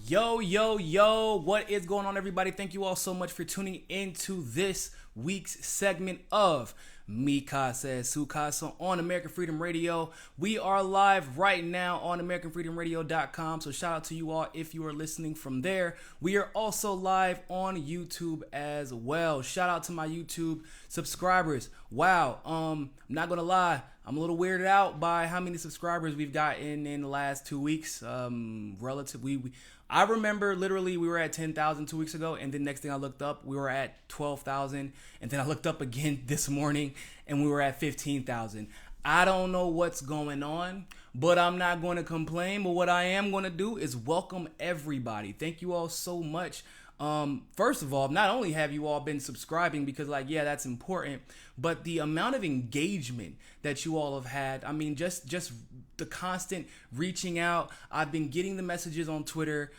Yo, what is going on, everybody? Thank you all so much for tuning into this week's segment of Mika Says Sukasa on American Freedom Radio. We are live right now on AmericanFreedomRadio.com, so shout out to you all if you are listening from there. We are also live on YouTube as well. Shout out to my YouTube subscribers. Wow, I'm not gonna lie, I'm a little weirded out by how many subscribers we've gotten in the last 2 weeks. I remember literally we were at 10,000 2 weeks ago, and the next thing I looked up, we were at 12,000, and then I looked up again this morning, and we were at 15,000. I don't know what's going on, but I'm not going to complain. But what I am going to do is welcome everybody. Thank you all so much. First of all, not only have you all been subscribing, because that's important, but the amount of engagement that you all have had. I mean, just the constant reaching out. I've been getting the messages on Twitter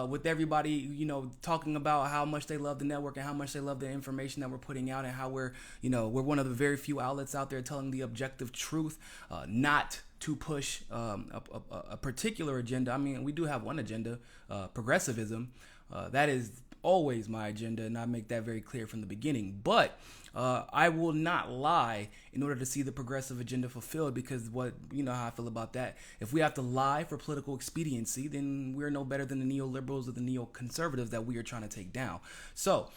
with everybody, talking about how much they love the network and how much they love the information that we're putting out, and how we're one of the very few outlets out there telling the objective truth, not to push a particular agenda. I mean, we do have one agenda, progressivism. That is always my agenda, and I make that very clear from the beginning. But I will not lie in order to see the progressive agenda fulfilled, because how I feel about that. If we have to lie for political expediency, then we're no better than the neoliberals or the neoconservatives that we are trying to take down. So,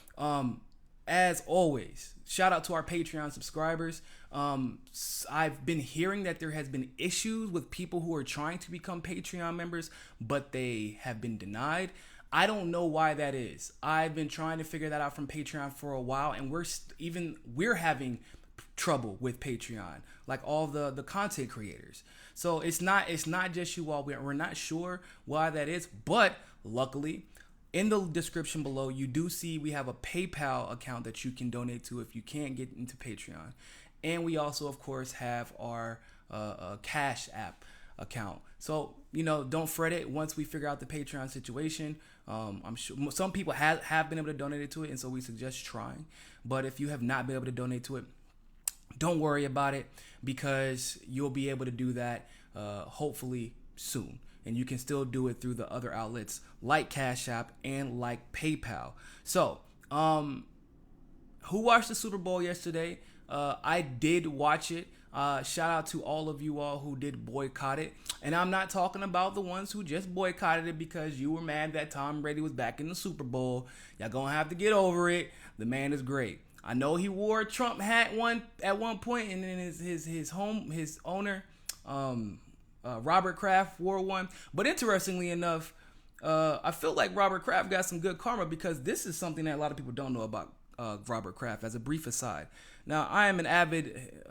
as always, shout out to our Patreon subscribers. I've been hearing that there has been issues with people who are trying to become Patreon members, but they have been denied. I don't know why that is. I've been trying to figure that out from Patreon for a while, and we're having trouble with Patreon, like all the content creators. So it's not just you all. We're not sure why that is, but luckily, in the description below, you do see we have a PayPal account that you can donate to if you can't get into Patreon, and we also, of course, have our Cash App account. So don't fret it. Once we figure out the Patreon situation, I'm sure some people have been able to donate to it, and so we suggest trying. But if you have not been able to donate to it, don't worry about it, because you'll be able to do that hopefully soon, and you can still do it through the other outlets like Cash App and like PayPal. So who watched the Super Bowl yesterday? I did watch it. Shout out to all of you all who did boycott it. And I'm not talking about the ones who just boycotted it because you were mad that Tom Brady was back in the Super Bowl. Y'all gonna have to get over it. The man is great. I know he wore a Trump hat at one point, and then his owner, Robert Kraft, wore one. But interestingly enough, I feel like Robert Kraft got some good karma, because this is something that a lot of people don't know about Robert Kraft. As a brief aside, now I am an avid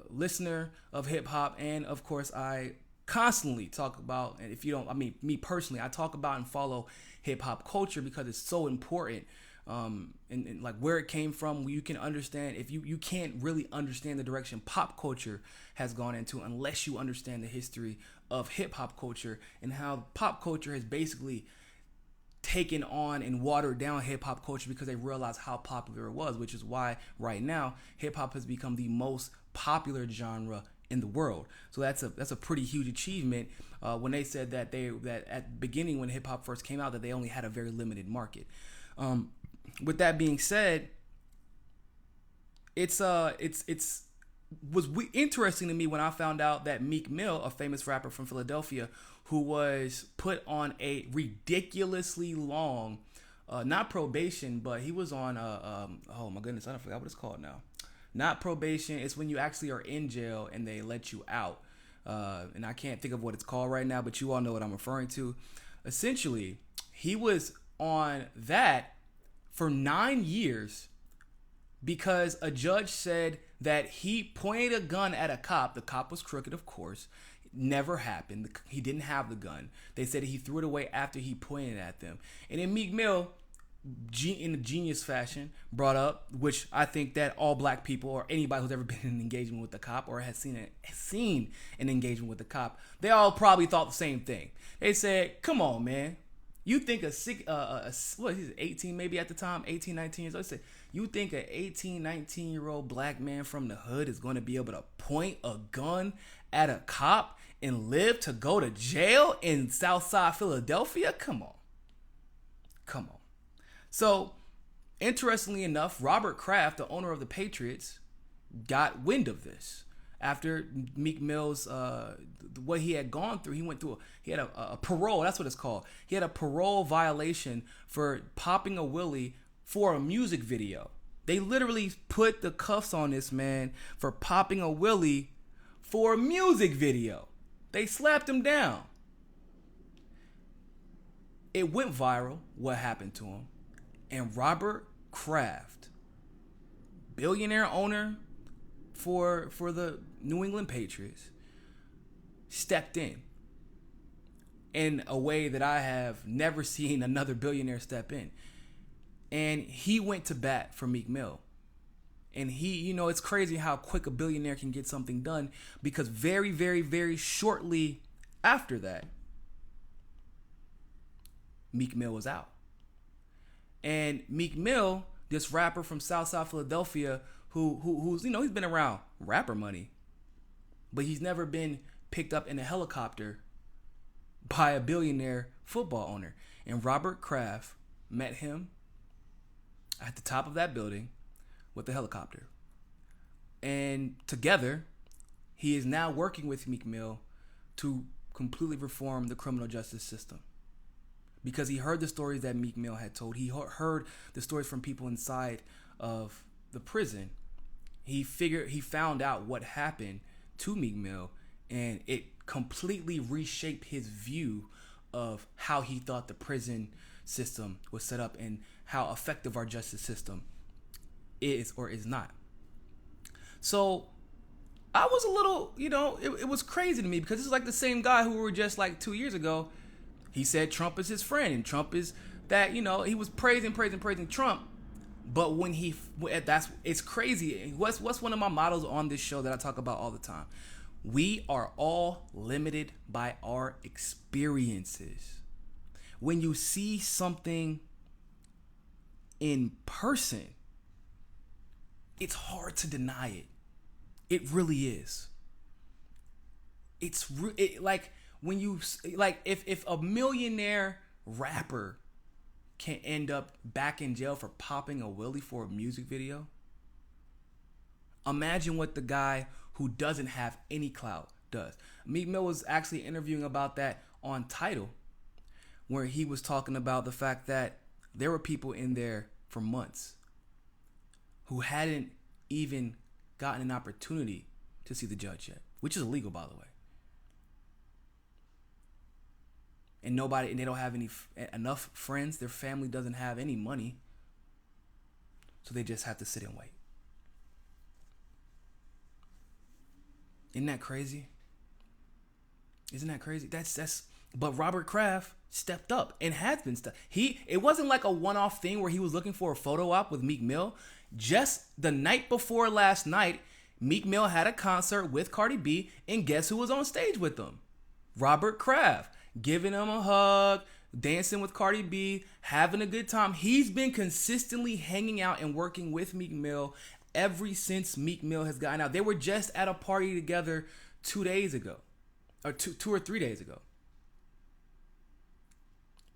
listener of hip hop, and of course I constantly talk about, and if you don't, me personally, I talk about and follow hip hop culture because it's so important. And like where it came from, you can understand. If you can't really understand the direction pop culture has gone into unless you understand the history of hip hop culture, and how pop culture has basically taken on and watered down hip hop culture because they realized how popular it was, which is why right now hip hop has become the most popular genre in the world. So that's a pretty huge achievement. When they said that at the beginning, when hip hop first came out, that they only had a very limited market. With that being said, it's interesting to me when I found out that Meek Mill, a famous rapper from Philadelphia, who was put on a ridiculously long, not probation, but he was on oh my goodness, I forgot what it's called now. Not probation. It's when you actually are in jail and they let you out. And I can't think of what it's called right now, but you all know what I'm referring to. Essentially, he was on that for 9 years because a judge said that he pointed a gun at a cop. The cop was crooked, of course. Never happened. He didn't have the gun. They said he threw it away after he pointed at them. And then Meek Mill, in a genius fashion, brought up, which I think that all black people or anybody who's ever been in an engagement with the cop or has seen an engagement with the cop, they all probably thought the same thing. They said, come on, man. You think what, he's 18 maybe at the time, 18, 19 years old. They said, you think an 18, 19-year-old black man from the hood is going to be able to point a gun at a cop and live to go to jail in Southside Philadelphia? Come on. Come on. So, interestingly enough, Robert Kraft, the owner of the Patriots, got wind of this after Meek Mill's what he had gone through. He had a parole. That's what it's called. He had a parole violation for popping a willy for a music video. They literally put the cuffs on this man for popping a willy for a music video. They slapped him down. It went viral, what happened to him. And Robert Kraft, billionaire owner for the New England Patriots, stepped in a way that I have never seen another billionaire step in. And he went to bat for Meek Mill. And it's crazy how quick a billionaire can get something done, because very, very, very shortly after that, Meek Mill was out. And Meek Mill, this rapper from South Philadelphia, who's he's been around rapper money, but he's never been picked up in a helicopter by a billionaire football owner. And Robert Kraft met him at the top of that building with the helicopter. And together, he is now working with Meek Mill to completely reform the criminal justice system. Because he heard the stories that Meek Mill had told. He heard the stories from people inside of the prison. He found out what happened to Meek Mill, and it completely reshaped his view of how he thought the prison system was set up and how effective our justice system is or is not. So I was a little, it was crazy to me, because it's like the same guy who were just like 2 years ago. He said Trump is his friend, and Trump is that, he was praising Trump. But when it's crazy. What's one of my mottos on this show that I talk about all the time? We are all limited by our experiences. When you see something in person, it's hard to deny it. It really is. When you if a millionaire rapper can end up back in jail for popping a willy for a music video, imagine what the guy who doesn't have any clout does. Meek Mill was actually interviewing about that on Tidal, where he was talking about the fact that there were people in there for months who hadn't even gotten an opportunity to see the judge yet, which is illegal, by the way. And they don't have enough friends. Their family doesn't have any money. So they just have to sit and wait. Isn't that crazy? Isn't that crazy? But Robert Kraft stepped up and has been it wasn't like a one-off thing where he was looking for a photo op with Meek Mill. Just the night before last night, Meek Mill had a concert with Cardi B, and guess who was on stage with them? Robert Kraft. Giving him a hug, dancing with Cardi B, having a good time. He's been consistently hanging out and working with Meek Mill ever since Meek Mill has gotten out. They were just at a party together 2 days ago, or two or 3 days ago.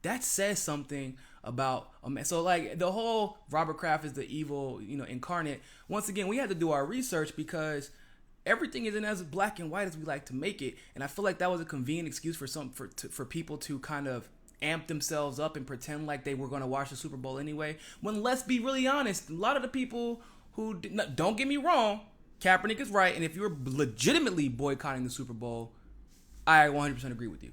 That says something about a man. So like the whole Robert Kraft is the evil, incarnate. Once again, we had to do our research, because everything isn't as black and white as we like to make it, and I feel like that was a convenient excuse for people to kind of amp themselves up and pretend like they were going to watch the Super Bowl anyway. When, let's be really honest, a lot of the people who don't get me wrong, Kaepernick is right, and if you're legitimately boycotting the Super Bowl, I 100% agree with you.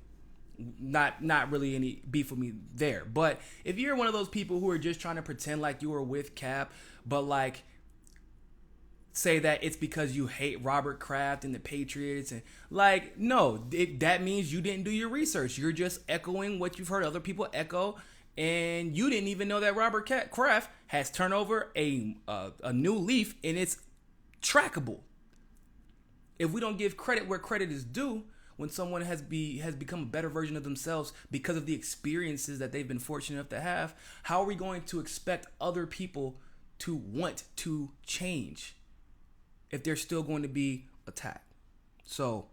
Not really any beef with me there. But if you're one of those people who are just trying to pretend like you were with Cap, but like say that it's because you hate Robert Kraft and the Patriots, and like, no, that means you didn't do your research. You're just echoing what you've heard other people echo, and you didn't even know that Robert Kraft has turned over a new leaf, and it's trackable. If we don't give credit where credit is due, when someone has become a better version of themselves because of the experiences that they've been fortunate enough to have, how are we going to expect other people to want to change if they're still going to be attacked? So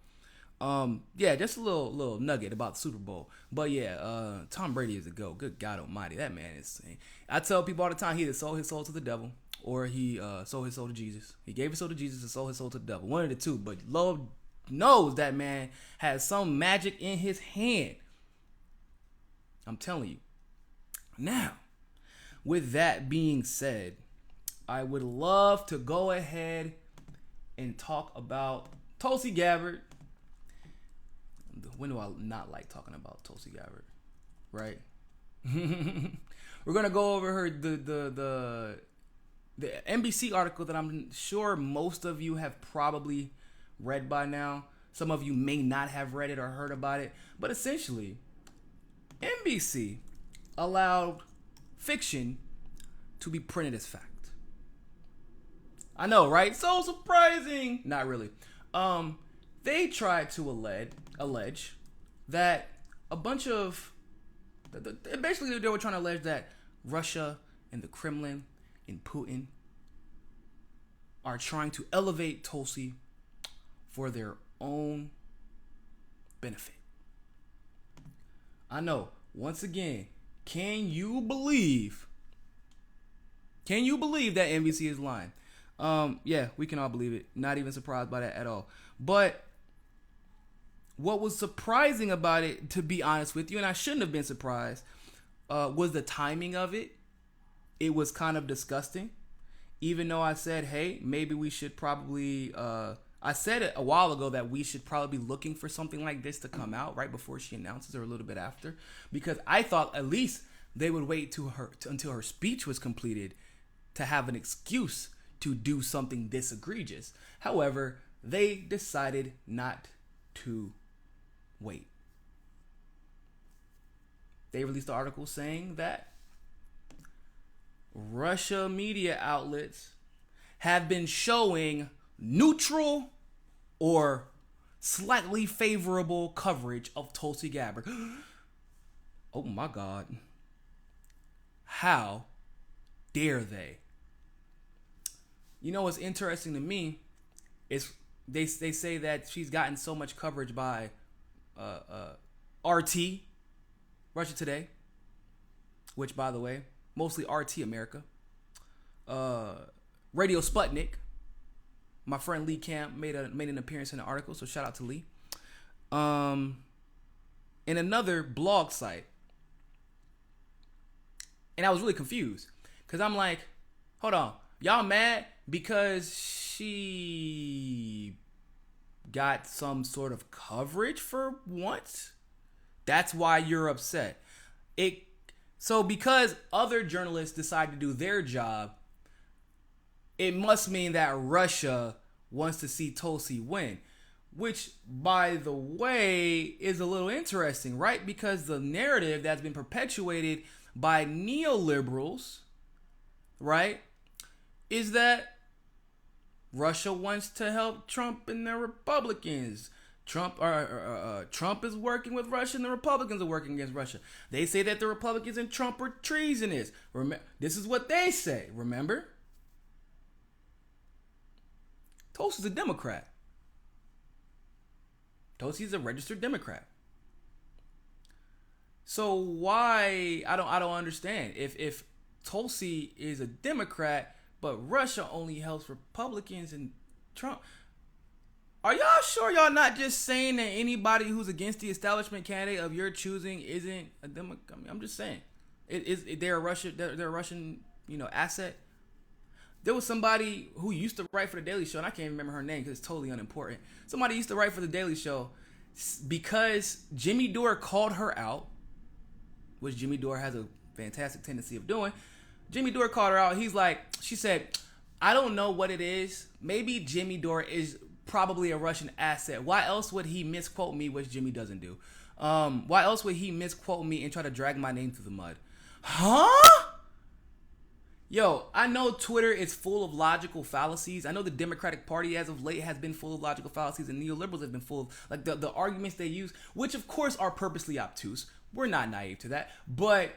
Yeah, just a little nugget about the Super Bowl. But yeah, Tom Brady is a GOAT. Good God Almighty, that man is. I tell people all the time, he either sold his soul to the devil or he sold his soul to Jesus. He gave his soul to Jesus and sold his soul to the devil. One of the two. But Lord knows that man has some magic in his hand. I'm telling you. Now, with that being said, I would love to go ahead and talk about Tulsi Gabbard. When do I not like talking about Tulsi Gabbard, right? We're gonna go over her the NBC article that I'm sure most of you have probably read by now. Some of you may not have read it or heard about it, but essentially, NBC allowed fiction to be printed as fact. I know, right? So surprising. Not really. They tried to allege that a bunch of basically they were trying to allege that Russia and the Kremlin and Putin are trying to elevate Tulsi for their own benefit. I know. Once again, can you believe that NBC is lying? Yeah, we can all believe it. Not even surprised by that at all. But what was surprising about it, to be honest with you, and I shouldn't have been surprised, was the timing of it. It was kind of disgusting. Even though I said, hey, maybe we should probably... I said it a while ago that we should probably be looking for something like this to come out right before she announces or a little bit after. Because I thought at least they would wait until her speech was completed to have an excuse to do something this egregious. However, they decided not to wait. They released an article saying that Russia media outlets have been showing neutral or slightly favorable coverage of Tulsi Gabbard. Oh my God. How dare they? You know what's interesting to me is they say that she's gotten so much coverage by RT, Russia Today, which, by the way, mostly RT America, Radio Sputnik. My friend Lee Camp made an appearance in the article, so shout out to Lee. And another blog site. And I was really confused because I'm like, hold on, y'all mad because she got some sort of coverage for once? That's why you're upset. So because other journalists decide to do their job, it must mean that Russia wants to see Tulsi win. Which, by the way, is a little interesting, right? Because the narrative that's been perpetuated by neoliberals, right, is that Russia wants to help Trump and the Republicans. Trump is working with Russia and the Republicans are working against Russia. They say that the Republicans and Trump are treasonous. This is what they say, remember? Tulsi's a Democrat. Tulsi's a registered Democrat. So why I don't understand. If Tulsi is a Democrat, but Russia only helps Republicans and Trump, are y'all sure y'all not just saying that anybody who's against the establishment candidate of your choosing isn't a Democrat? I mean, I'm just saying. They're a Russian, asset. There was somebody who used to write for The Daily Show, and I can't remember her name because it's totally unimportant. Somebody used to write for The Daily Show because Jimmy Dore called her out, which Jimmy Dore has a fantastic tendency of doing. Jimmy Dore called her out. She said, I don't know what it is. Maybe Jimmy Dore is probably a Russian asset. Why else would he misquote me, which Jimmy doesn't do? Why else would he misquote me and try to drag my name through the mud? Huh? Yo, I know Twitter is full of logical fallacies. I know the Democratic Party as of late has been full of logical fallacies, and neoliberals have been full of, like, the arguments they use, which of course are purposely obtuse. We're not naive to that. But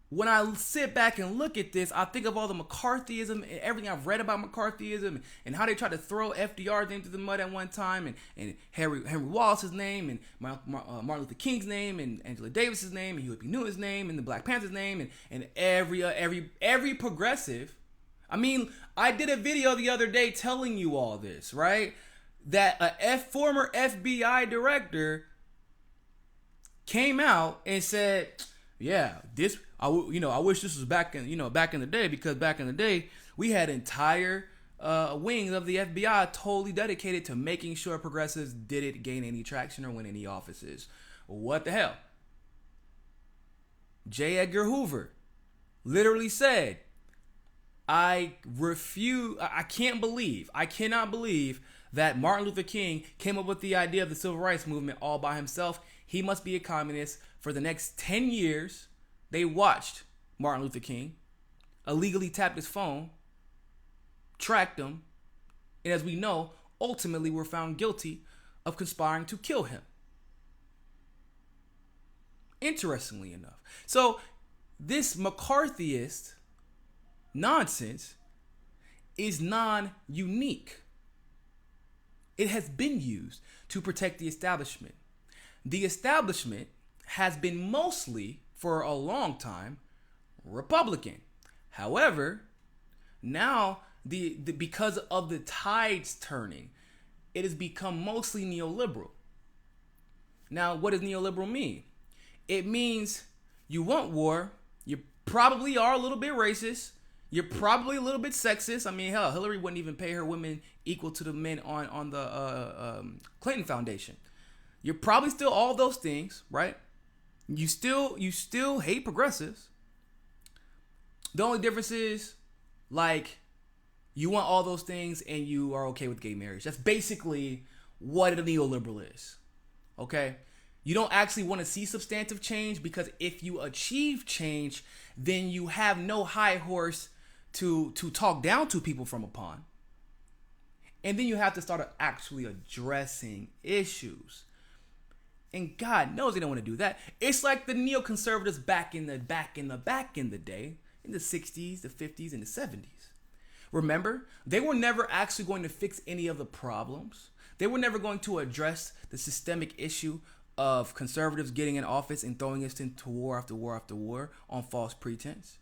when I sit back and look at this, I think of all the McCarthyism and everything I've read about McCarthyism and how they tried to throw FDR's name to the mud at one time, and Henry Wallace's name, and Martin Luther King's name, and Angela Davis's name, and Huey P. Newton's name, and the Black Panther's name, and every progressive. I mean, I did a video the other day telling you all this, right? That a former FBI director came out and said, "Yeah, I wish this was back in the day, because back in the day we had entire wings of the FBI totally dedicated to making sure progressives didn't gain any traction or win any offices." What the hell? J. Edgar Hoover literally said, I cannot believe that Martin Luther King came up with the idea of the civil rights movement all by himself. He must be a communist. For the next 10 years, they watched Martin Luther King, illegally tapped his phone, tracked him, and as we know, ultimately were found guilty of conspiring to kill him. Interestingly enough. So this McCarthyist nonsense is non-unique. It has been used to protect the establishment. The establishment has been mostly, for a long time, Republican. However, now because of the tides turning, it has become mostly neoliberal. Now, what does neoliberal mean? It means you want war, you probably are a little bit racist, you're probably a little bit sexist. I mean, hell, Hillary wouldn't even pay her women equal to the men on the Clinton Foundation. You're probably still all those things, right? You still hate progressives. The only difference is, like, you want all those things and you are okay with gay marriage. That's basically what a neoliberal is. Okay? You don't actually want to see substantive change, because if you achieve change, then you have no high horse to talk down to people from upon. And then you have to start actually addressing issues. And God knows they don't want to do that. It's like the neoconservatives back in the day, in the 60s, the 50s, and the 70s. Remember, they were never actually going to fix any of the problems. They were never going to address the systemic issue of conservatives getting in office and throwing us into war after war after war on false pretense.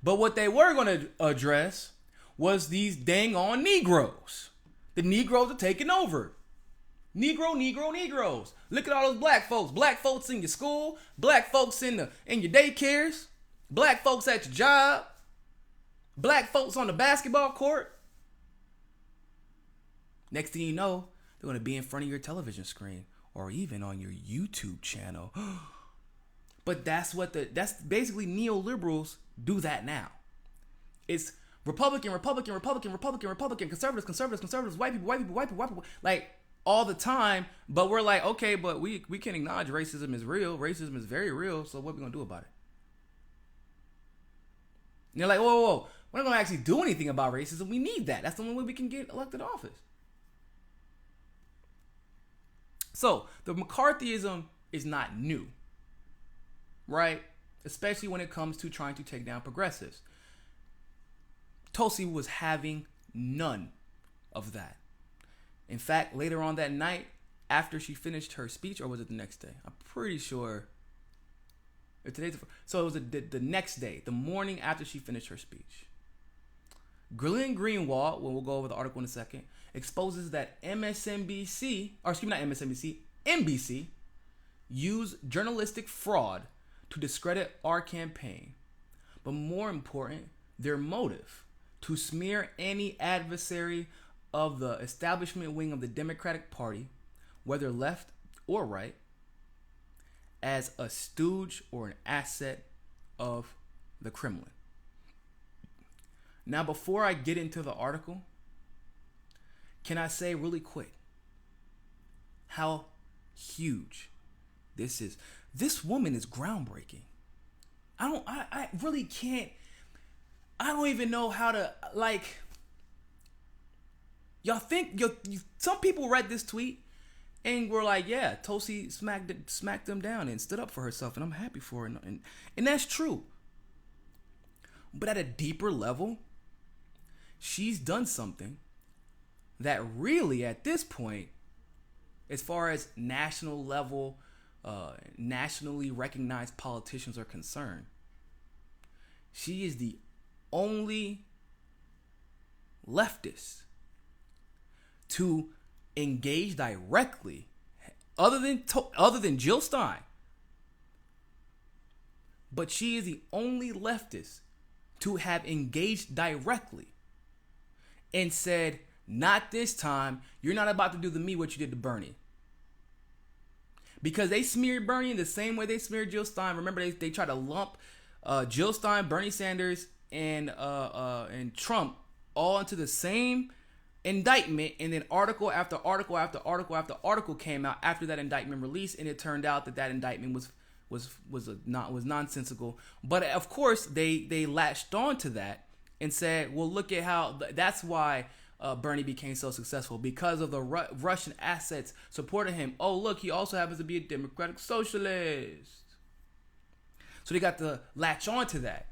But what they were going to address was these dang on Negroes. The Negroes are taking over. Negroes. Look at all those black folks. Black folks in your school. Black folks in your daycares. Black folks at your job. Black folks on the basketball court. Next thing you know, they're going to be in front of your television screen or even on your YouTube channel. But that's basically neoliberals do that now. It's Republican, conservatives, white people, like all the time. But we're like, okay, but we can acknowledge racism is real. Racism is very real. So what are we gonna do about it? And they're like, whoa. We're not gonna actually do anything about racism. We need that. That's the only way we can get elected office. So the McCarthyism is not new, right? Especially when it comes to trying to take down progressives. Tulsi was having none of that. In fact, later on that night, after she finished her speech, or was it the next day? I'm pretty sure. So it was the next day, the morning after she finished her speech. Glenn Greenwald, we'll go over the article in a second, exposes that NBC used journalistic fraud to discredit our campaign. But more important, their motive, to smear any adversary of the establishment wing of the Democratic Party, whether left or right, as a stooge or an asset of the Kremlin. Now, before I get into the article, can I say really quick how huge this is? This woman is groundbreaking. I really can't. I don't even know how to, like, y'all think, some people read this tweet and were like, yeah, Tulsi smacked them down and stood up for herself, and I'm happy for her. And that's true. But at a deeper level, she's done something that really, at this point, as far as national level, nationally recognized politicians are concerned, she is the only leftist to engage directly, other than Jill Stein, but she is the only leftist to have engaged directly and said, not this time, you're not about to do to me what you did to Bernie. Because they smeared Bernie in the same way they smeared Jill Stein. Remember, they tried to lump Jill Stein, Bernie Sanders, and Trump all into the same indictment, and then article after article after article after article came out after that indictment released, and it turned out that indictment was nonsensical. But of course, they latched on to that and said, well, look at how that's why Bernie became so successful, because of the Russian assets supporting him. Oh, look, he also happens to be a democratic socialist. So they got to latch on to that.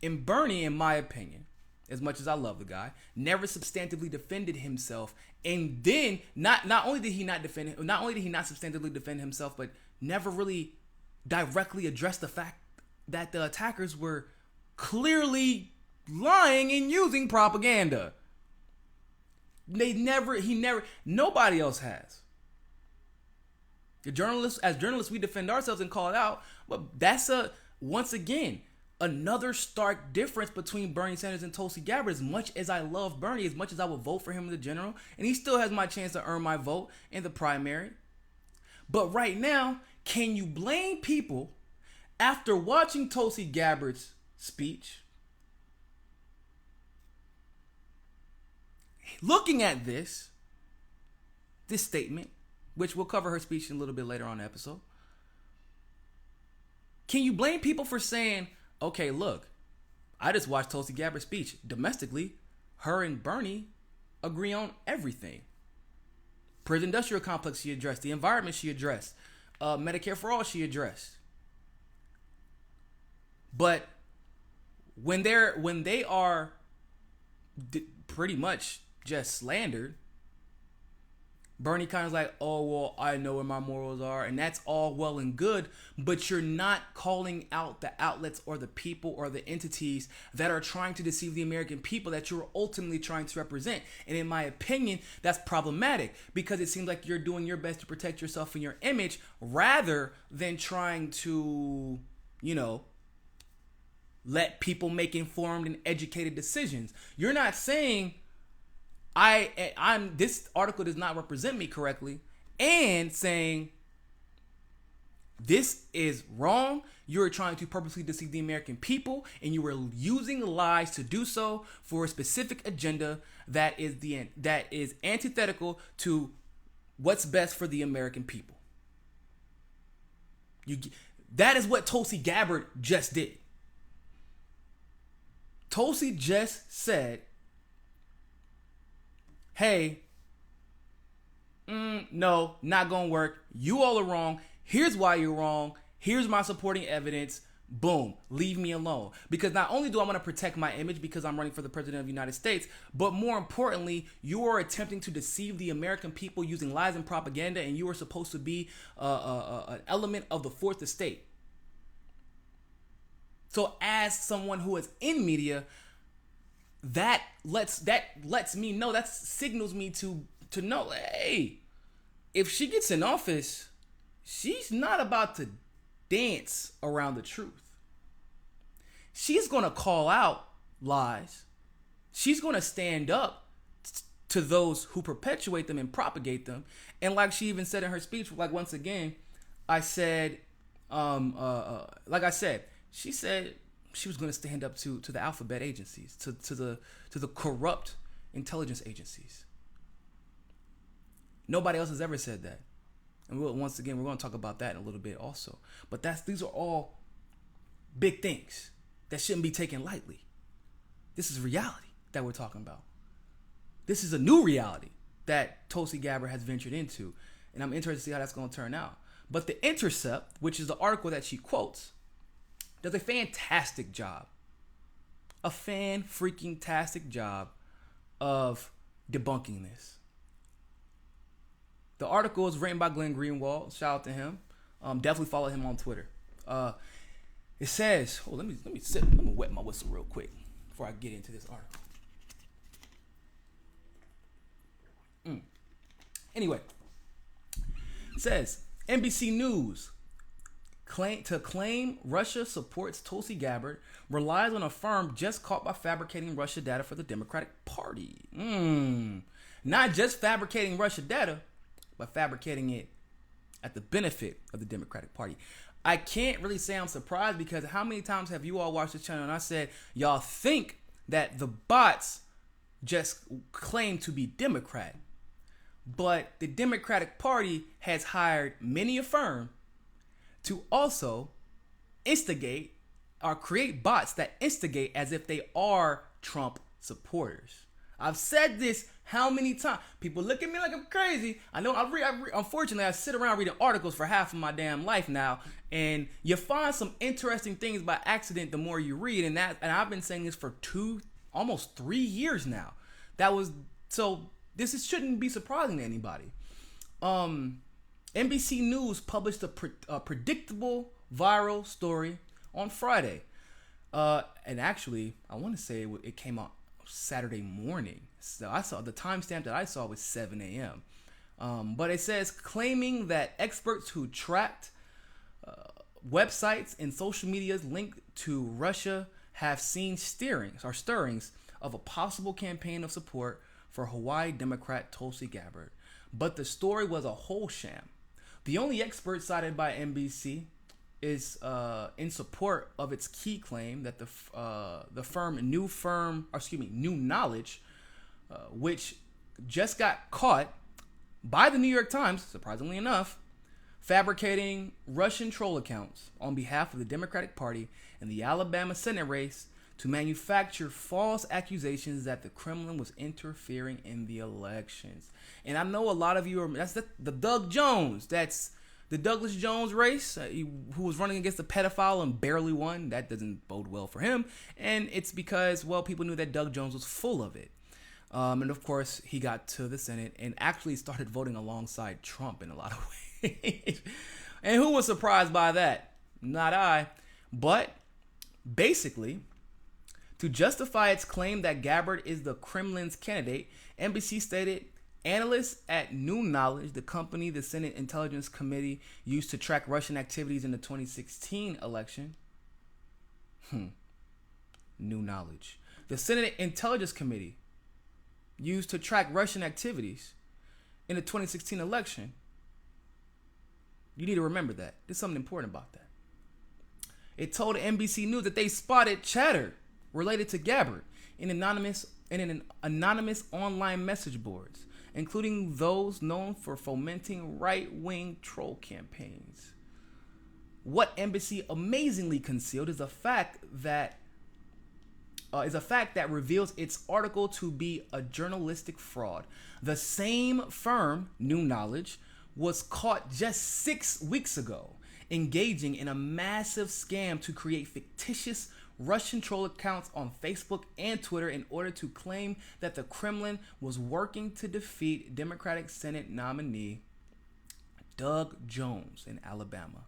And Bernie, in my opinion, as much as I love the guy, never substantively defended himself. And then not only did he not substantively defend himself, but never really directly addressed the fact that the attackers were clearly lying and using propaganda. Nobody else has. As journalists, we defend ourselves and call it out, but that's once again, another stark difference between Bernie Sanders and Tulsi Gabbard. As much as I love Bernie, as much as I would vote for him in the general, and he still has my chance to earn my vote in the primary. But right now, can you blame people after watching Tulsi Gabbard's speech, looking at this statement, which we'll cover her speech a little bit later on in the episode? Can you blame people for saying, okay, look, I just watched Tulsi Gabbard's speech. Domestically, her and Bernie agree on everything. Prison industrial complex she addressed. The environment she addressed. Medicare for all she addressed. But when they are pretty much just slandered, Bernie kind of like, oh, well, I know where my morals are, and that's all well and good, but you're not calling out the outlets or the people or the entities that are trying to deceive the American people that you're ultimately trying to represent. And in my opinion, that's problematic, because it seems like you're doing your best to protect yourself and your image rather than trying to, let people make informed and educated decisions. You're not saying this article does not represent me correctly, and saying this is wrong. You're trying to purposely deceive the American people, and you are using lies to do so for a specific agenda that is antithetical to what's best for the American people. That is what Tulsi Gabbard just did. Tulsi just said, hey, no, not gonna work. You all are wrong. Here's why you're wrong. Here's my supporting evidence. Boom, leave me alone. Because not only do I want to protect my image because I'm running for the president of the United States, but more importantly, you are attempting to deceive the American people using lies and propaganda, and you are supposed to be an element of the fourth estate. So as someone who is in media, that lets me know, that signals me to know, hey, if she gets in office, she's not about to dance around the truth. She's going to call out lies. She's going to stand up to those who perpetuate them and propagate them. And like she even said in her speech, like once again, I said, she said she was going to stand up to the alphabet agencies, to the corrupt intelligence agencies. Nobody else has ever said that. And once again, we're going to talk about that in a little bit also. But these are all big things that shouldn't be taken lightly. This is reality that we're talking about. This is a new reality that Tulsi Gabbard has ventured into. And I'm interested to see how that's going to turn out. But The Intercept, which is the article that she quotes, does a fantastic job a fan-freaking-tastic job of debunking this. The article is written by Glenn Greenwald. Shout out to him. Definitely follow him on Twitter. It says, let me wet my whistle real quick before I get into this article. Anyway, it says NBC News claim Russia supports Tulsi Gabbard relies on a firm just caught by fabricating Russia data for the Democratic Party. Not just fabricating Russia data, but fabricating it at the benefit of the Democratic Party. I can't really say I'm surprised because how many times have you all watched this channel and I said, y'all think that the bots just claim to be Democrat, but the Democratic Party has hired many a firm to also instigate or create bots that instigate as if they are Trump supporters. I've said this how many times? People look at me like I'm crazy. I know. Unfortunately, I sit around reading articles for half of my damn life now, and you find some interesting things by accident the more you read. And I've been saying this for almost 3 years now. This shouldn't be surprising to anybody. NBC News published a predictable viral story on Friday, and actually, I want to say it came out Saturday morning. So I saw the timestamp that I saw was 7 a.m. But it says claiming that experts who tracked websites and social medias linked to Russia have seen stirrings of a possible campaign of support for Hawaii Democrat Tulsi Gabbard. But the story was a whole sham. The only expert cited by NBC is in support of its key claim that the firm New Knowledge, which just got caught by the New York Times, surprisingly enough, fabricating Russian troll accounts on behalf of the Democratic Party in the Alabama Senate race to manufacture false accusations that the Kremlin was interfering in the elections. And I know a lot of you that's the Doug Jones. That's the Douglas Jones race, who was running against a pedophile and barely won. That doesn't bode well for him. And it's because, well, people knew that Doug Jones was full of it. And of course, he got to the Senate and actually started voting alongside Trump in a lot of ways. And who was surprised by that? Not I. But basically, to justify its claim that Gabbard is the Kremlin's candidate, NBC stated, analysts at New Knowledge, the company the Senate Intelligence Committee used to track Russian activities in the 2016 election. New Knowledge. The Senate Intelligence Committee used to track Russian activities in the 2016 election. You need to remember that. There's something important about that. It told NBC News that they spotted chatter related to Gabbard in an anonymous online message boards, including those known for fomenting right-wing troll campaigns. What NBC amazingly concealed is a fact that reveals its article to be a journalistic fraud. The same firm, New Knowledge, was caught just 6 weeks ago engaging in a massive scam to create fictitious Russian troll accounts on Facebook and Twitter in order to claim that the Kremlin was working to defeat Democratic Senate nominee Doug Jones in Alabama.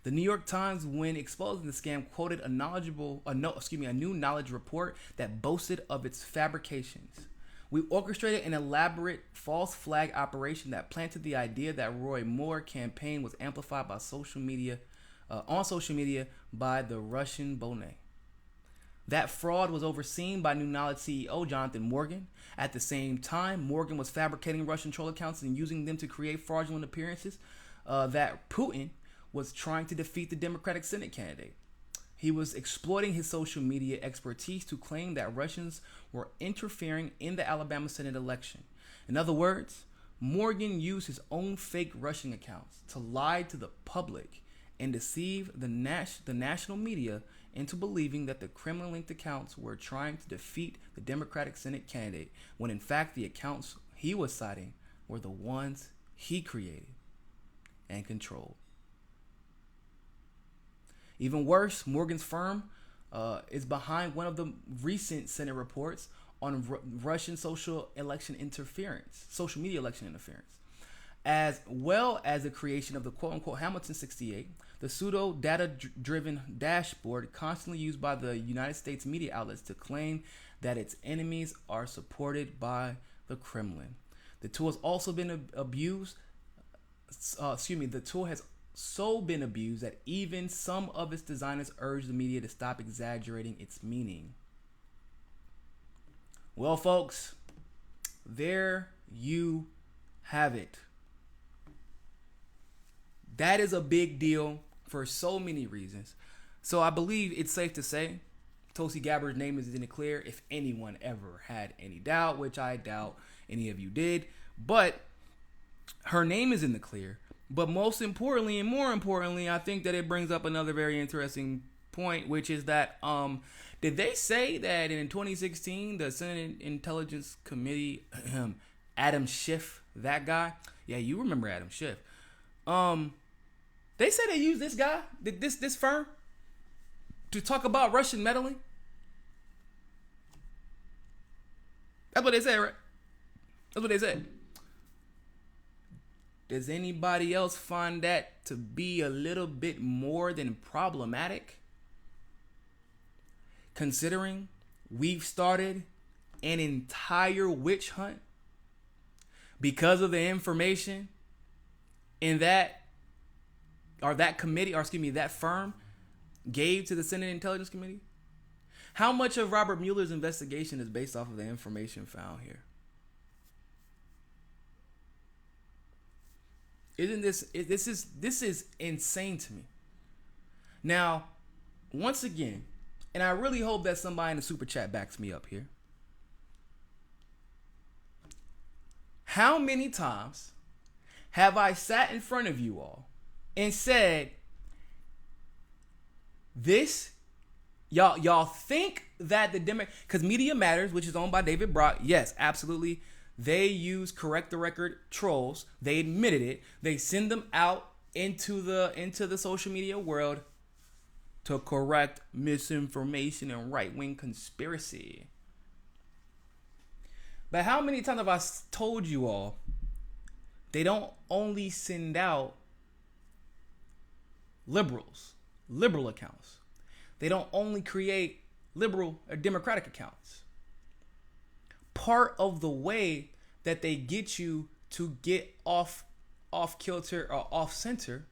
The New York Times, when exposing the scam, quoted a New Knowledge report that boasted of its fabrications. We orchestrated an elaborate false flag operation that planted the idea that Roy Moore's campaign was amplified by social media by the Russian Bonnet. That fraud was overseen by New Knowledge CEO Jonathan Morgan. At the same time, Morgan was fabricating Russian troll accounts and using them to create fraudulent appearances that Putin was trying to defeat the Democratic Senate candidate. He was exploiting his social media expertise to claim that Russians were interfering in the Alabama Senate election. In other words, Morgan used his own fake Russian accounts to lie to the public and deceive the national media into believing that the Kremlin-linked accounts were trying to defeat the Democratic Senate candidate, when in fact the accounts he was citing were the ones he created and controlled. Even worse, Morgan's firm is behind one of the recent Senate reports on Russian social media election interference, as well as the creation of the quote-unquote Hamilton 68, the pseudo data-driven dashboard constantly used by the United States media outlets to claim that its enemies are supported by the Kremlin. The tool has also been abused. The tool has so been abused that even some of its designers urge the media to stop exaggerating its meaning. Well, folks, there you have it. That is a big deal for so many reasons. So I believe it's safe to say Tulsi Gabbard's name is in the clear if anyone ever had any doubt, which I doubt any of you did. But her name is in the clear. But most importantly and more importantly, I think that it brings up another very interesting point, which is that did they say that in 2016 the Senate Intelligence Committee, Adam Schiff, that guy? Yeah, you remember Adam Schiff. They said they used this guy, this firm, to talk about Russian meddling. That's what they said, right? That's what they said. Does anybody else find that to be a little bit more than problematic? Considering we've started an entire witch hunt because of the information in that firm gave to the Senate Intelligence Committee? How much of Robert Mueller's investigation is based off of the information found here? This is insane to me. Now, once again, and I really hope that somebody in the super chat backs me up here. How many times have I sat in front of you all and said, this, y'all think that the because Media Matters, which is owned by David Brock, yes, absolutely, they use correct the record trolls. They admitted it. They send them out into the social media world to correct misinformation and right-wing conspiracy. But how many times have I told you all they don't only send out liberal accounts. They don't only create liberal or democratic accounts. Part of the way that they get you to get off kilter or off center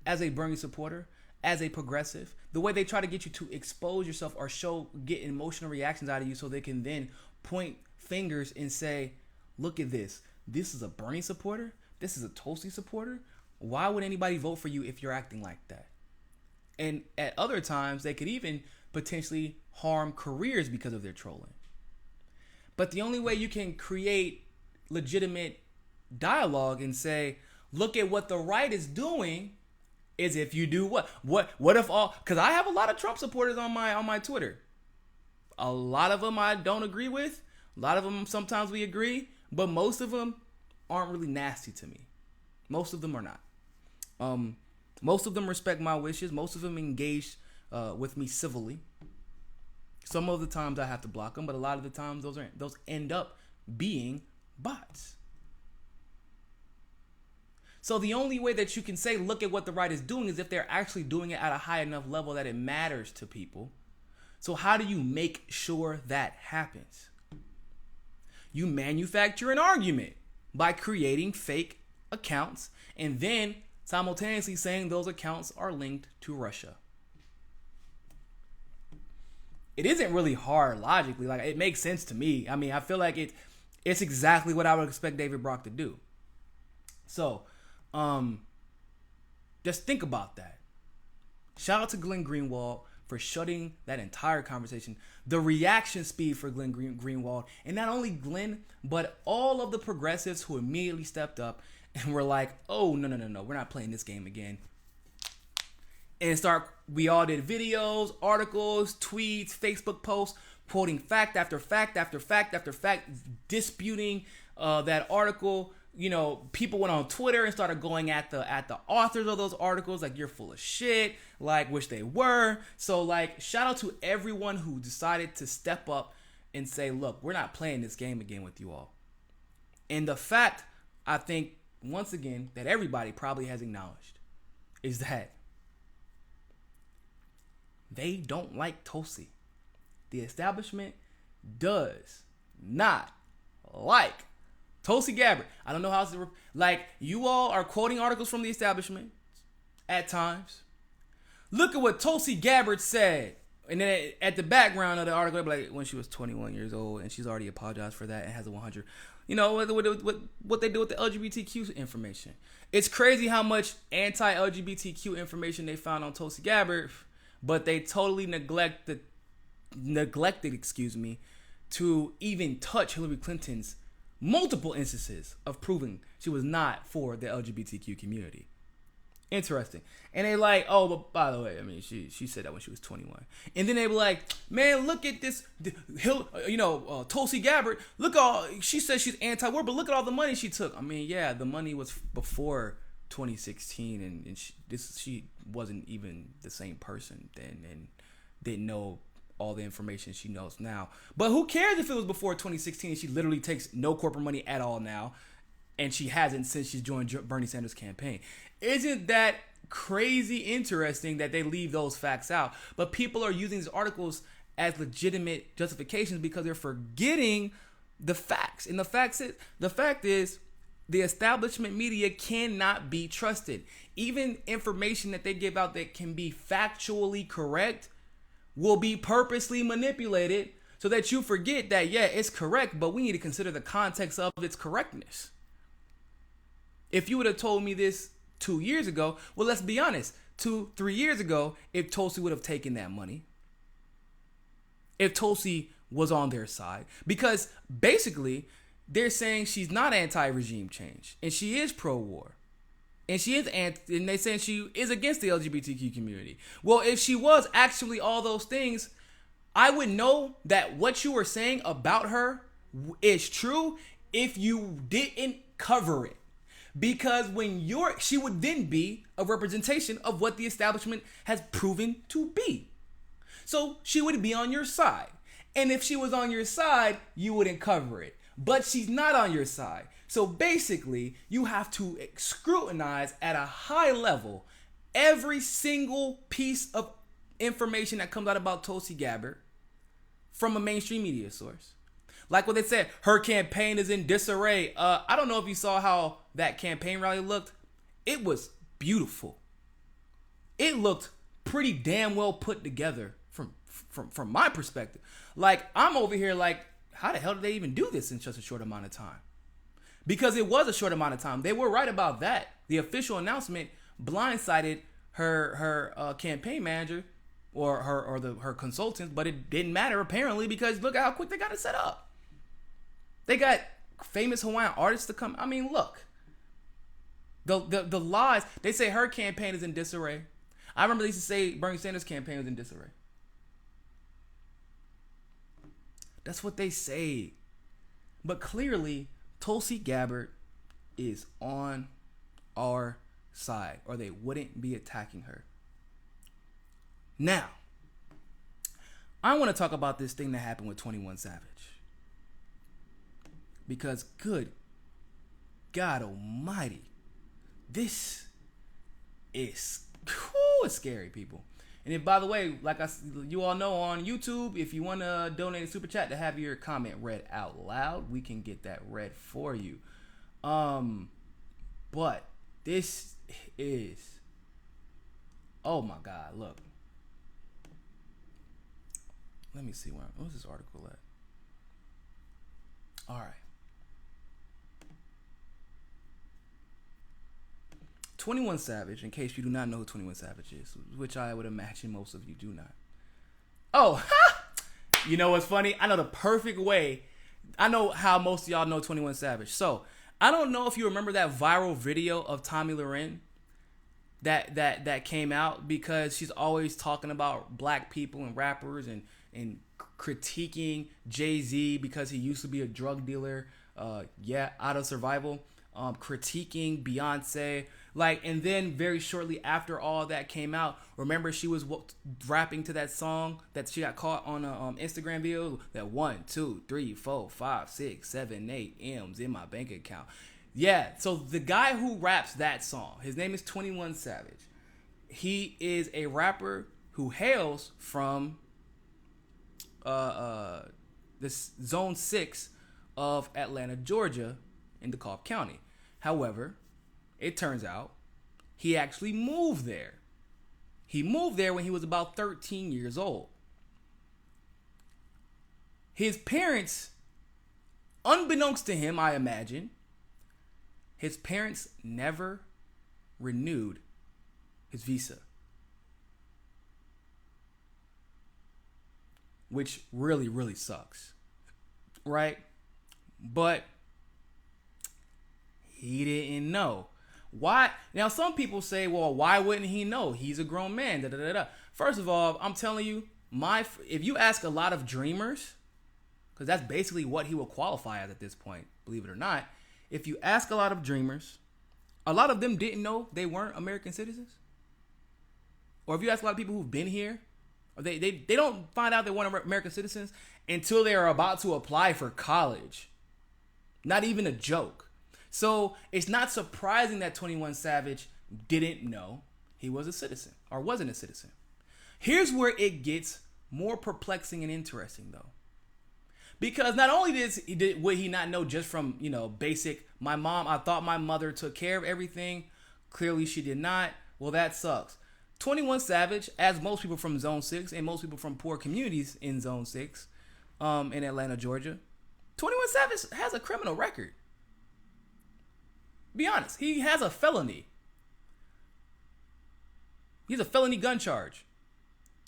as a Bernie supporter, as a progressive, the way they try to get you to expose yourself or get emotional reactions out of you so they can then point fingers and say, look at this. This is a Bernie supporter. This is a Tulsi supporter. Why would anybody vote for you if you're acting like that? And at other times, they could even potentially harm careers because of their trolling. But the only way you can create legitimate dialogue and say, look at what the right is doing, is if you do what if all, because I have a lot of Trump supporters on my Twitter. A lot of them I don't agree with. A lot of them sometimes we agree, but most of them aren't really nasty to me. Most of them are not. Most of them respect my wishes. Most of them engage with me civilly. Some of the times I have to block them, but a lot of the times those end up being bots. So the only way that you can say, look at what the right is doing, is if they're actually doing it at a high enough level that it matters to people. So how do you make sure that happens? You manufacture an argument by creating fake accounts and then simultaneously saying those accounts are linked to Russia. It isn't really hard logically. Like, it makes sense to me. I mean, I feel like it's exactly what I would expect David Brock to do. So, just think about that. Shout out to Glenn Greenwald for shutting that entire conversation. The reaction speed for Glenn Greenwald, and not only Glenn, but all of the progressives who immediately stepped up and were like, oh, no, we're not playing this game again. And we all did videos, articles, tweets, Facebook posts, quoting fact after fact after fact after fact, disputing that article people went on Twitter and started going at the authors of those articles, like, you're full of shit, like, which they were. So, like, shout out to everyone who decided to step up and say, look, we're not playing this game again with you all. And the fact, I think, once again, that everybody probably has acknowledged is that they don't like Tulsi. The establishment does not like Tulsi Gabbard. I don't know how to... Like, you all are quoting articles from the establishment at times. Look at what Tulsi Gabbard said. And then at the background of the article, they'll be like, when she was 21 years old, and she's already apologized for that and has a 100. What they do with the LGBTQ information. It's crazy how much anti-LGBTQ information they found on Tulsi Gabbard, but they totally neglected, to even touch Hillary Clinton's multiple instances of proving she was not for the LGBTQ community. Interesting. And they like, oh, but by the way, I mean, she said that when she was 21. And then they were like, man, look at this, Tulsi Gabbard. Look, she says she's anti-war, but look at all the money she took. I mean, yeah, the money was before 2016, and she wasn't even the same person then, and didn't know all the information she knows now. But who cares if it was before 2016 and she literally takes no corporate money at all now, and she hasn't since she's joined Bernie Sanders' campaign. Isn't that crazy interesting that they leave those facts out? But people are using these articles as legitimate justifications because they're forgetting the facts. And the fact is the establishment media cannot be trusted. Even information that they give out that can be factually correct will be purposely manipulated so that you forget that, yeah, it's correct, but we need to consider the context of its correctness. If you would have told me this 2 years ago, well, let's be honest, 2-3 years ago, if Tulsi would have taken that money, if Tulsi was on their side, because basically they're saying she's not anti-regime change and she is pro-war. And and they saying she is against the LGBTQ community. Well, if she was actually all those things, I would know that what you were saying about her is true if you didn't cover it. Because she would then be a representation of what the establishment has proven to be. So she would be on your side. And if she was on your side, you wouldn't cover it. But she's not on your side. So basically, you have to scrutinize at a high level every single piece of information that comes out about Tulsi Gabbard from a mainstream media source. Like what they said, her campaign is in disarray. I don't know if you saw how that campaign rally looked. It was beautiful. It looked pretty damn well put together from my perspective. Like, I'm over here like, how the hell did they even do this in such a short amount of time? Because it was a short amount of time. They were right about that. The official announcement blindsided her campaign manager or her consultants, but it didn't matter apparently because look at how quick they got it set up. They got famous Hawaiian artists to come. I mean, look. The lies. They say her campaign is in disarray. I remember they used to say Bernie Sanders' campaign was in disarray. That's what they say. But clearly, Tulsi Gabbard is on our side, or they wouldn't be attacking her. Now, I want to talk about this thing that happened with 21 Savage. Because, good God almighty, this is it's scary, people. And if, by the way, like you all know on YouTube, if you want to donate a super chat to have your comment read out loud, we can get that read for you. But this is, oh my God, look. Let me see what's this article at? All right. 21 Savage, in case you do not know who 21 Savage is, which I would imagine most of you do not. Oh, you know what's funny? I know the perfect way. I know how most of y'all know 21 Savage. So, I don't know if you remember that viral video of Tomi Lahren that came out because she's always talking about black people and rappers and critiquing Jay-Z because he used to be a drug dealer, out of survival. critiquing Beyonce. Like, and then very shortly after all that came out, remember she was rapping to that song that she got caught on a Instagram video, that 1, 2, 3, 4, 5, 6, 7, 8 M's in my bank account. Yeah, so the guy who raps that song, his name is 21 Savage. He is a rapper who hails from this Zone 6 of Atlanta, Georgia, in DeKalb County. However, it turns out he actually moved there. He moved there when he was about 13 years old. His parents, unbeknownst to him, I imagine, his parents never renewed his visa. Which really, really sucks. Right? But he didn't know. Why? Now, some people say, well, why wouldn't he know? He's a grown man. Da, da, da, da. First of all, I'm telling you, if you ask a lot of dreamers, because that's basically what he will qualify as at this point, believe it or not. If you ask a lot of dreamers, a lot of them didn't know they weren't American citizens. Or if you ask a lot of people who've been here, they don't find out they weren't American citizens until they are about to apply for college. Not even a joke. So it's not surprising that 21 Savage didn't know he was a citizen or wasn't a citizen. Here's where it gets more perplexing and interesting, though. Because not only would he not know just from, basic, I thought my mother took care of everything. Clearly she did not. Well, that sucks. 21 Savage, as most people from Zone 6 and most people from poor communities in Zone 6 in Atlanta, Georgia, 21 Savage has a criminal record. Be honest, he has a felony. He has a felony gun charge.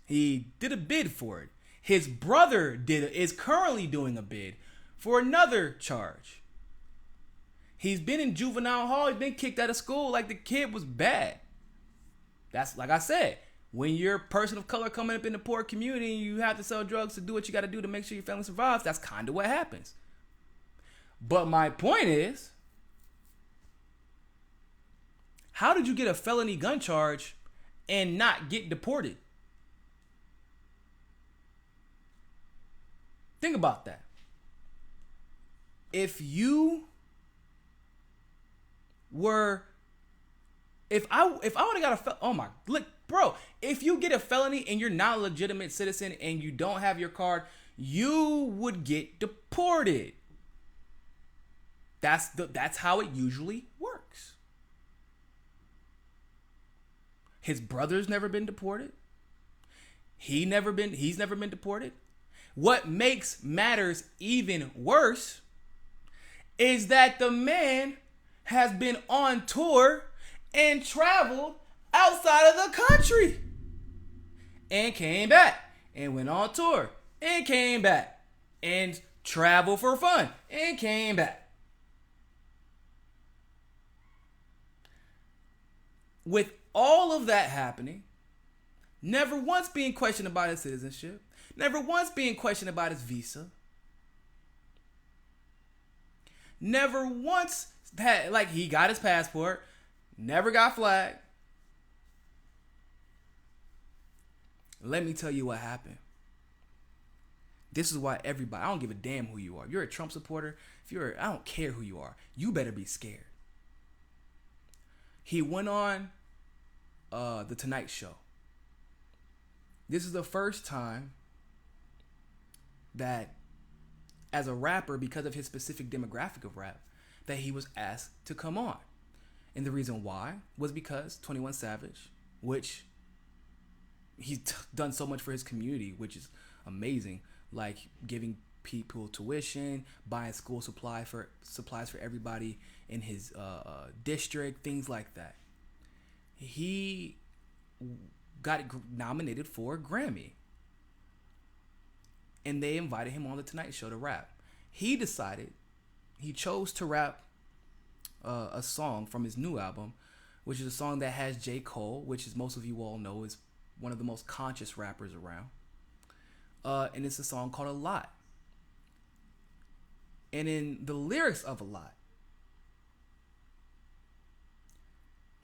He did a bid for it. His brother is currently doing a bid for another charge. He's been in juvenile hall. He's been kicked out of school like the kid was bad. That's like I said, when you're a person of color coming up in the poor community and you have to sell drugs to do what you got to do to make sure your family survives, that's kind of what happens. But my point is, how did you get a felony gun charge and not get deported? Think about that. If I would have got if you get a felony and you're not a legitimate citizen and you don't have your card, you would get deported. That's how it usually works. His brother's never been deported. He's never been deported. What makes matters even worse is that the man has been on tour and traveled outside of the country and came back and went on tour and came back and traveled for fun and came back. With all of that happening, never once being questioned about his citizenship, never once being questioned about his visa, never once he got his passport, never got flagged. Let me tell you what happened. This is why everybody, I don't give a damn who you are. If you're a Trump supporter, I don't care who you are. You better be scared. He went on The Tonight Show. This is the first time that as a rapper, because of his specific demographic of rap, that he was asked to come on. And the reason why was because 21 Savage, which he's done so much for his community, which is amazing, like giving people tuition, buying school supplies for everybody in his district, things like that. He got nominated for a Grammy. And they invited him on The Tonight Show to rap. He chose to rap a song from his new album, which is a song that has J. Cole, which, as most of you all know, is one of the most conscious rappers around. And it's a song called A Lot. And in the lyrics of A Lot,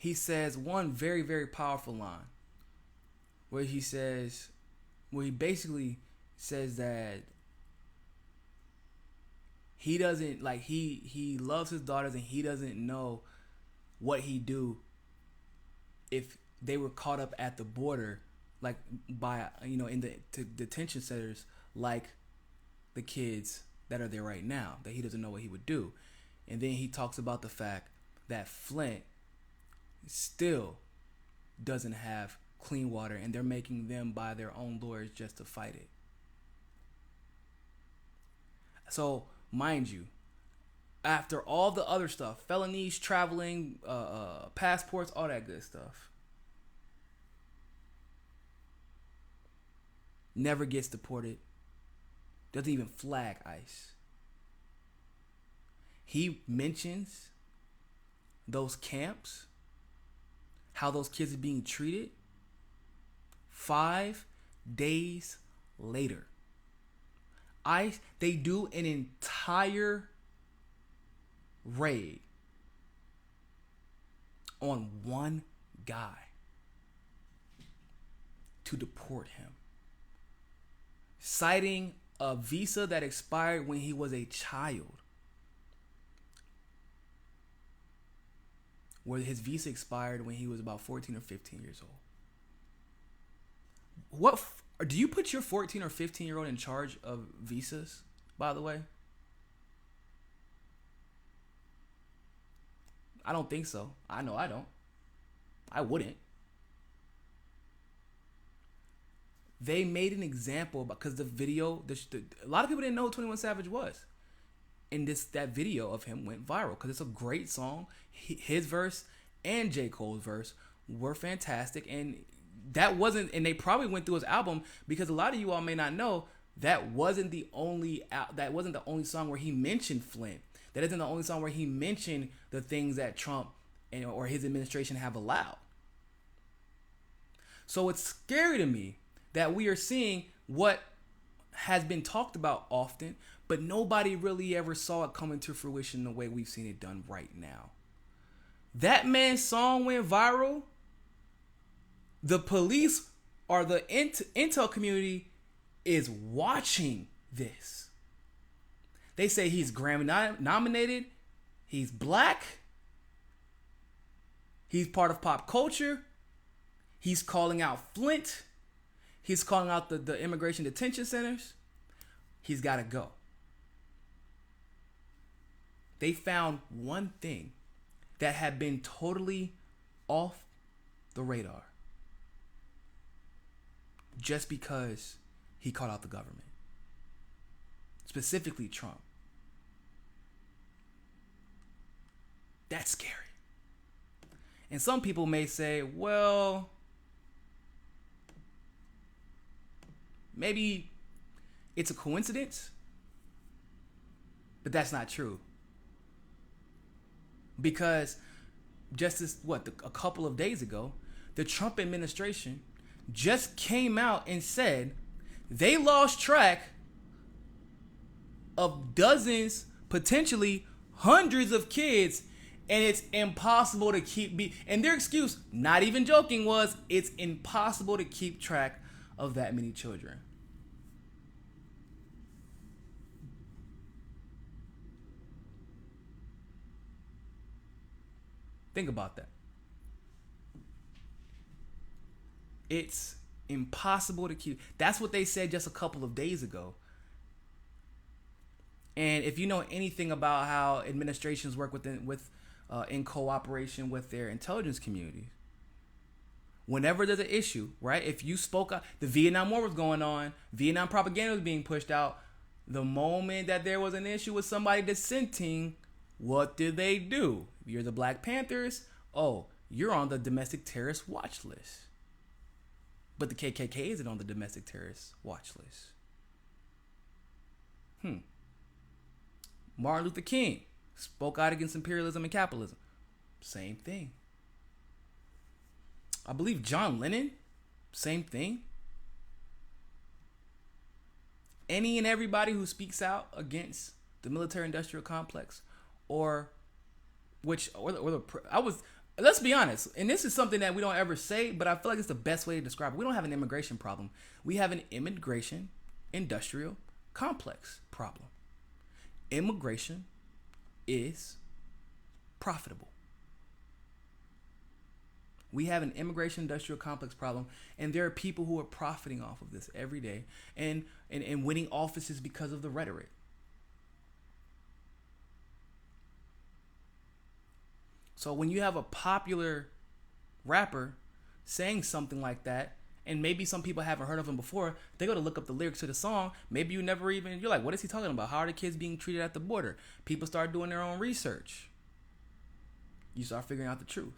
he says one very, very powerful line where he basically says that he doesn't like he loves his daughters and he doesn't know what he'd do if they were caught up at the border, like by in the detention centers, like the kids that are there right now. That he doesn't know what he would do. And then he talks about the fact that Flint still doesn't have clean water and they're making them buy their own lawyers just to fight it. So mind you, after all the other stuff, felonies, traveling, passports, all that good stuff, never gets deported, doesn't even flag ICE. He mentions those camps, how those kids are being treated. 5 days later, ICE, they do an entire raid on one guy to deport him, citing a visa that expired when he was a child. Where his visa expired when he was about 14 or 15 years old. Do you put your 14 or 15-year-old in charge of visas, by the way? I don't think so. I know I don't. I wouldn't. They made an example because the video, a lot of people didn't know who 21 Savage was. And that video of him went viral because it's a great song. His verse and J. Cole's verse were fantastic. And they probably went through his album because a lot of you all may not know that wasn't the only song where he mentioned Flint. That isn't the only song where he mentioned the things that Trump or his administration have allowed. So it's scary to me that we are seeing what has been talked about often, but nobody really ever saw it coming to fruition the way we've seen it done right now. That man's song went viral. The police or the intel community is watching this. They say he's Grammy nominated. He's black. He's part of pop culture. He's calling out Flint. He's calling out the immigration detention centers. He's got to go. They found one thing that had been totally off the radar just because he called out the government, specifically Trump. That's scary. And some people may say, well, maybe it's a coincidence, but that's not true. Because a couple of days ago, the Trump administration just came out and said they lost track of dozens, potentially hundreds of kids, and it's impossible to and their excuse, not even joking, was it's impossible to keep track of that many children. Think about that. It's impossible to keep. That's what they said just a couple of days ago. And if you know anything about how administrations work in cooperation with their intelligence community, whenever there's an issue, right? If you spoke up, the Vietnam War was going on, Vietnam propaganda was being pushed out. The moment that there was an issue with somebody dissenting, what did they do? You're the Black Panthers. Oh, you're on the domestic terrorist watch list. But the KKK isn't on the domestic terrorist watch list. Martin Luther King spoke out against imperialism and capitalism. Same thing. I believe John Lennon, same thing. Any and everybody who speaks out against the military-industrial complex, let's be honest, and this is something that we don't ever say, but I feel like it's the best way to describe it. We don't have an immigration problem. We have an immigration industrial complex problem. Immigration is profitable. We have an immigration industrial complex problem, and there are people who are profiting off of this every day and winning offices because of the rhetoric. So when you have a popular rapper saying something like that, and maybe some people haven't heard of him before, they go to look up the lyrics to the song. Maybe you're like, what is he talking about? How are the kids being treated at the border? People start doing their own research. You start figuring out the truth.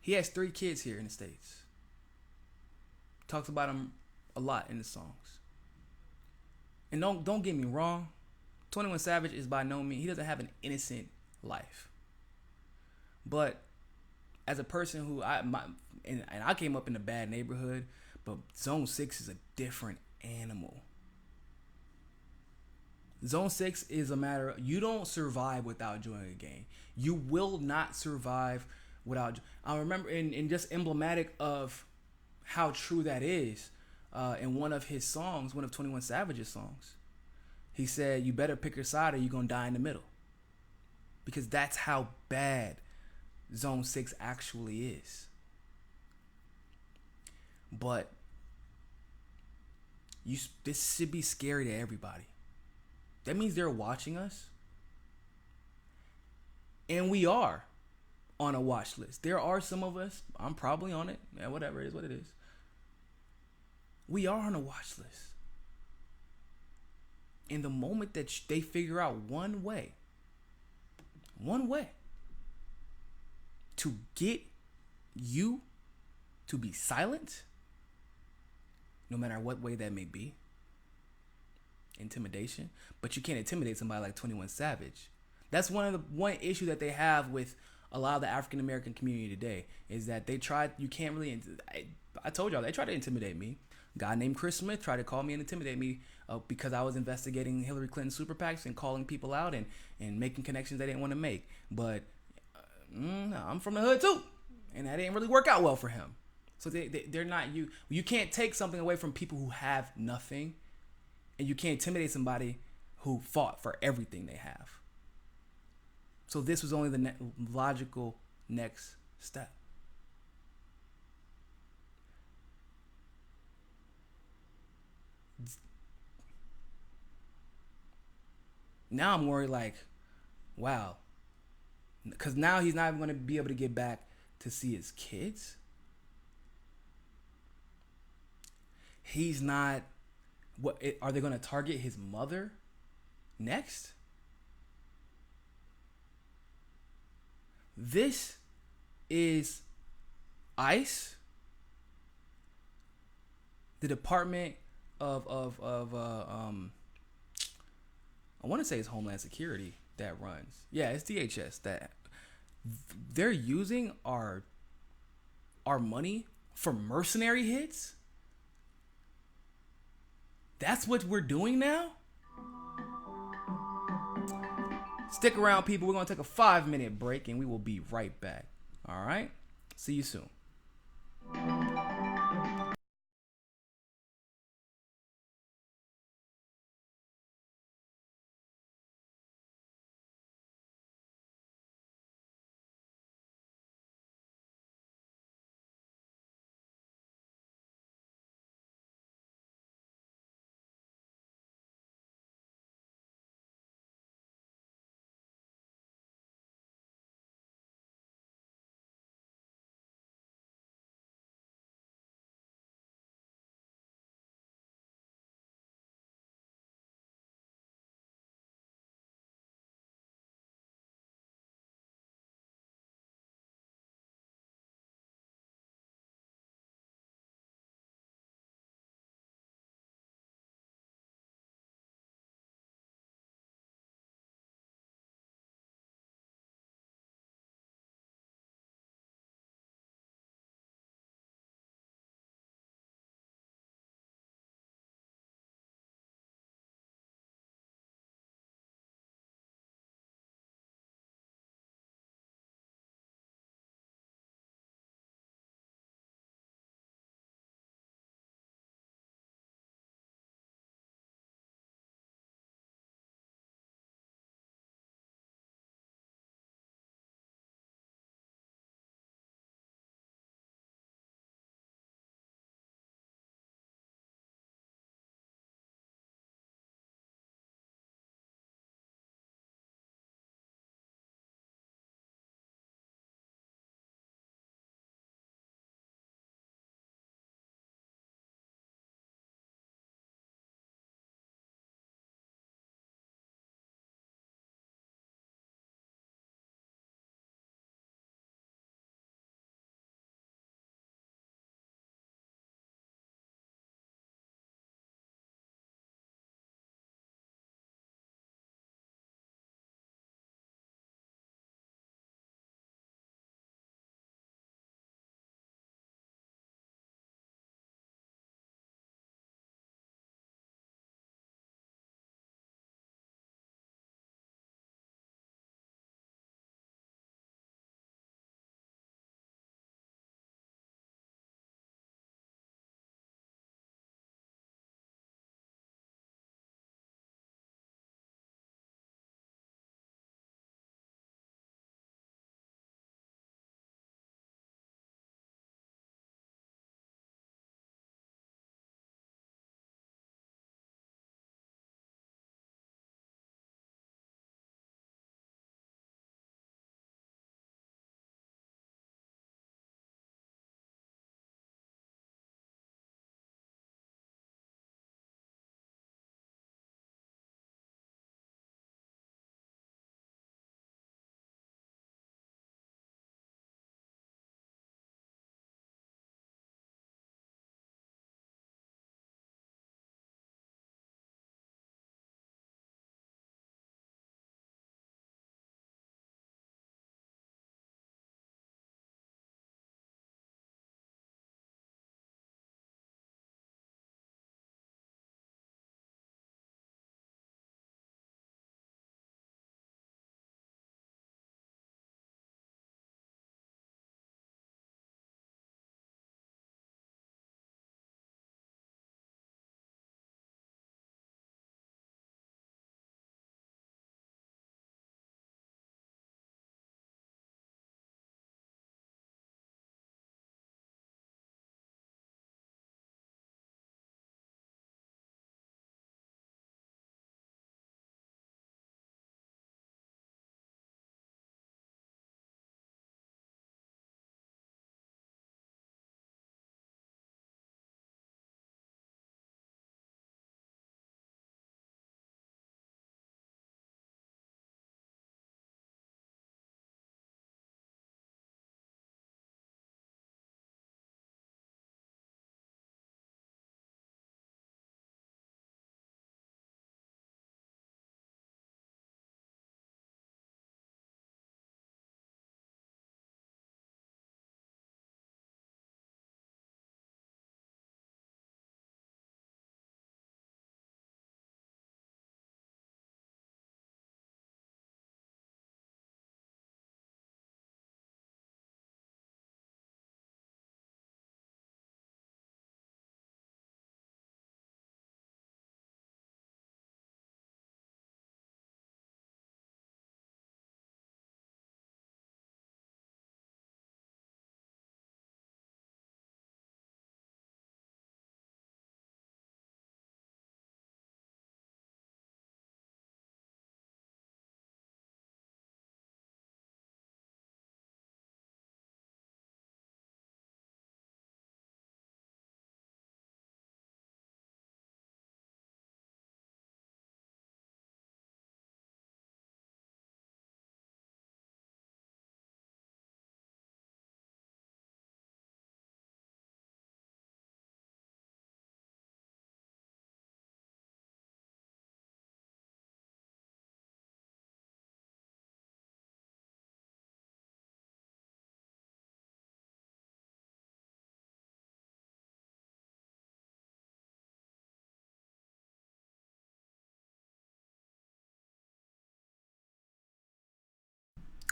He has 3 kids here in the States. Talks about them a lot in the songs. And don't get me wrong, 21 Savage is by no means, he doesn't have an innocent life. But as a person who I came up in a bad neighborhood, but Zone 6 is a different animal. Zone 6 is a matter of, you don't survive without joining a gang. You will not survive without. I remember, and just emblematic of how true that is, in one of his songs, one of 21 Savage's songs, he said, you better pick your side or you're going to die in the middle. Because that's how bad Zone 6 actually is. But this should be scary to everybody. That means they're watching us. And we are on a watch list. There are some of us, I'm probably on it. Yeah, whatever, it is what it is. We are on a watch list. And the moment that they figure out one way to get you to be silent, no matter what way that may be, intimidation. But you can't intimidate somebody like 21 Savage. That's one issue that they have with a lot of the African American community today, is that you can't really, I told y'all, they tried to intimidate me. A guy named Chris Smith tried to call me and intimidate me because I was investigating Hillary Clinton's super PACs and calling people out and making connections they didn't want to make. But I'm from the hood too, and that didn't really work out well for him. So they're not you. You can't take something away from people who have nothing, and you can't intimidate somebody who fought for everything they have. So this was only the logical next step. Now I'm worried, like, wow, because now he's not even going to be able to get back to see his kids. He's not. What are they going to target his mother next? This is ICE, the Department of I want to say it's Homeland Security that runs. Yeah, it's DHS that they're using our money for mercenary hits. That's what we're doing now? Stick around, people. We're going to take a 5-minute break and we will be right back. All right? See you soon.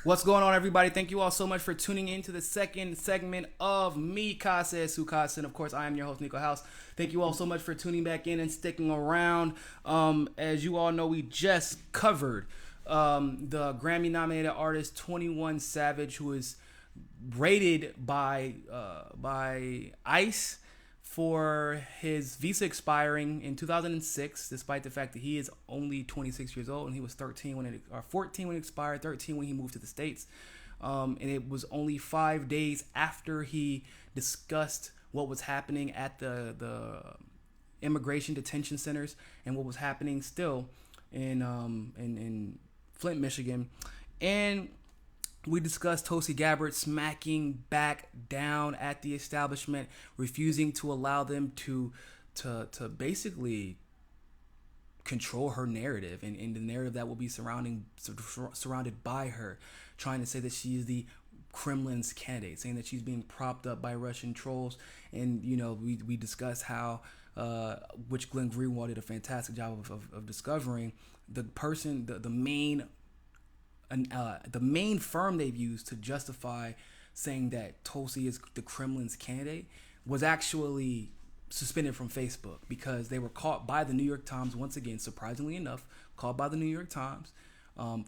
What's going on, everybody? Thank you all so much for tuning in to the second segment of Mika Says Sukasa. And of course, I am your host, Niko House. Thank you all so much for tuning back in and sticking around. As you all know, we just covered the Grammy-nominated artist 21 Savage, who is raided by ICE for his visa expiring in 2006, despite the fact that he is only 26 years old and he was 14 when it expired, 13 when he moved to the States. And it was only 5 days after he discussed what was happening at the immigration detention centers and what was happening still in Flint, Michigan. And we discussed Tulsi Gabbard smacking back down at the establishment, refusing to allow them to basically control her narrative and the narrative that will be surrounded by her, trying to say that she is the Kremlin's candidate, saying that she's being propped up by Russian trolls. And we discussed how which Glenn Greenwald did a fantastic job of discovering the person, the main firm they've used to justify saying that Tulsi is the Kremlin's candidate was actually suspended from Facebook because they were caught by the New York Times, once again, surprisingly enough, caught by the New York Times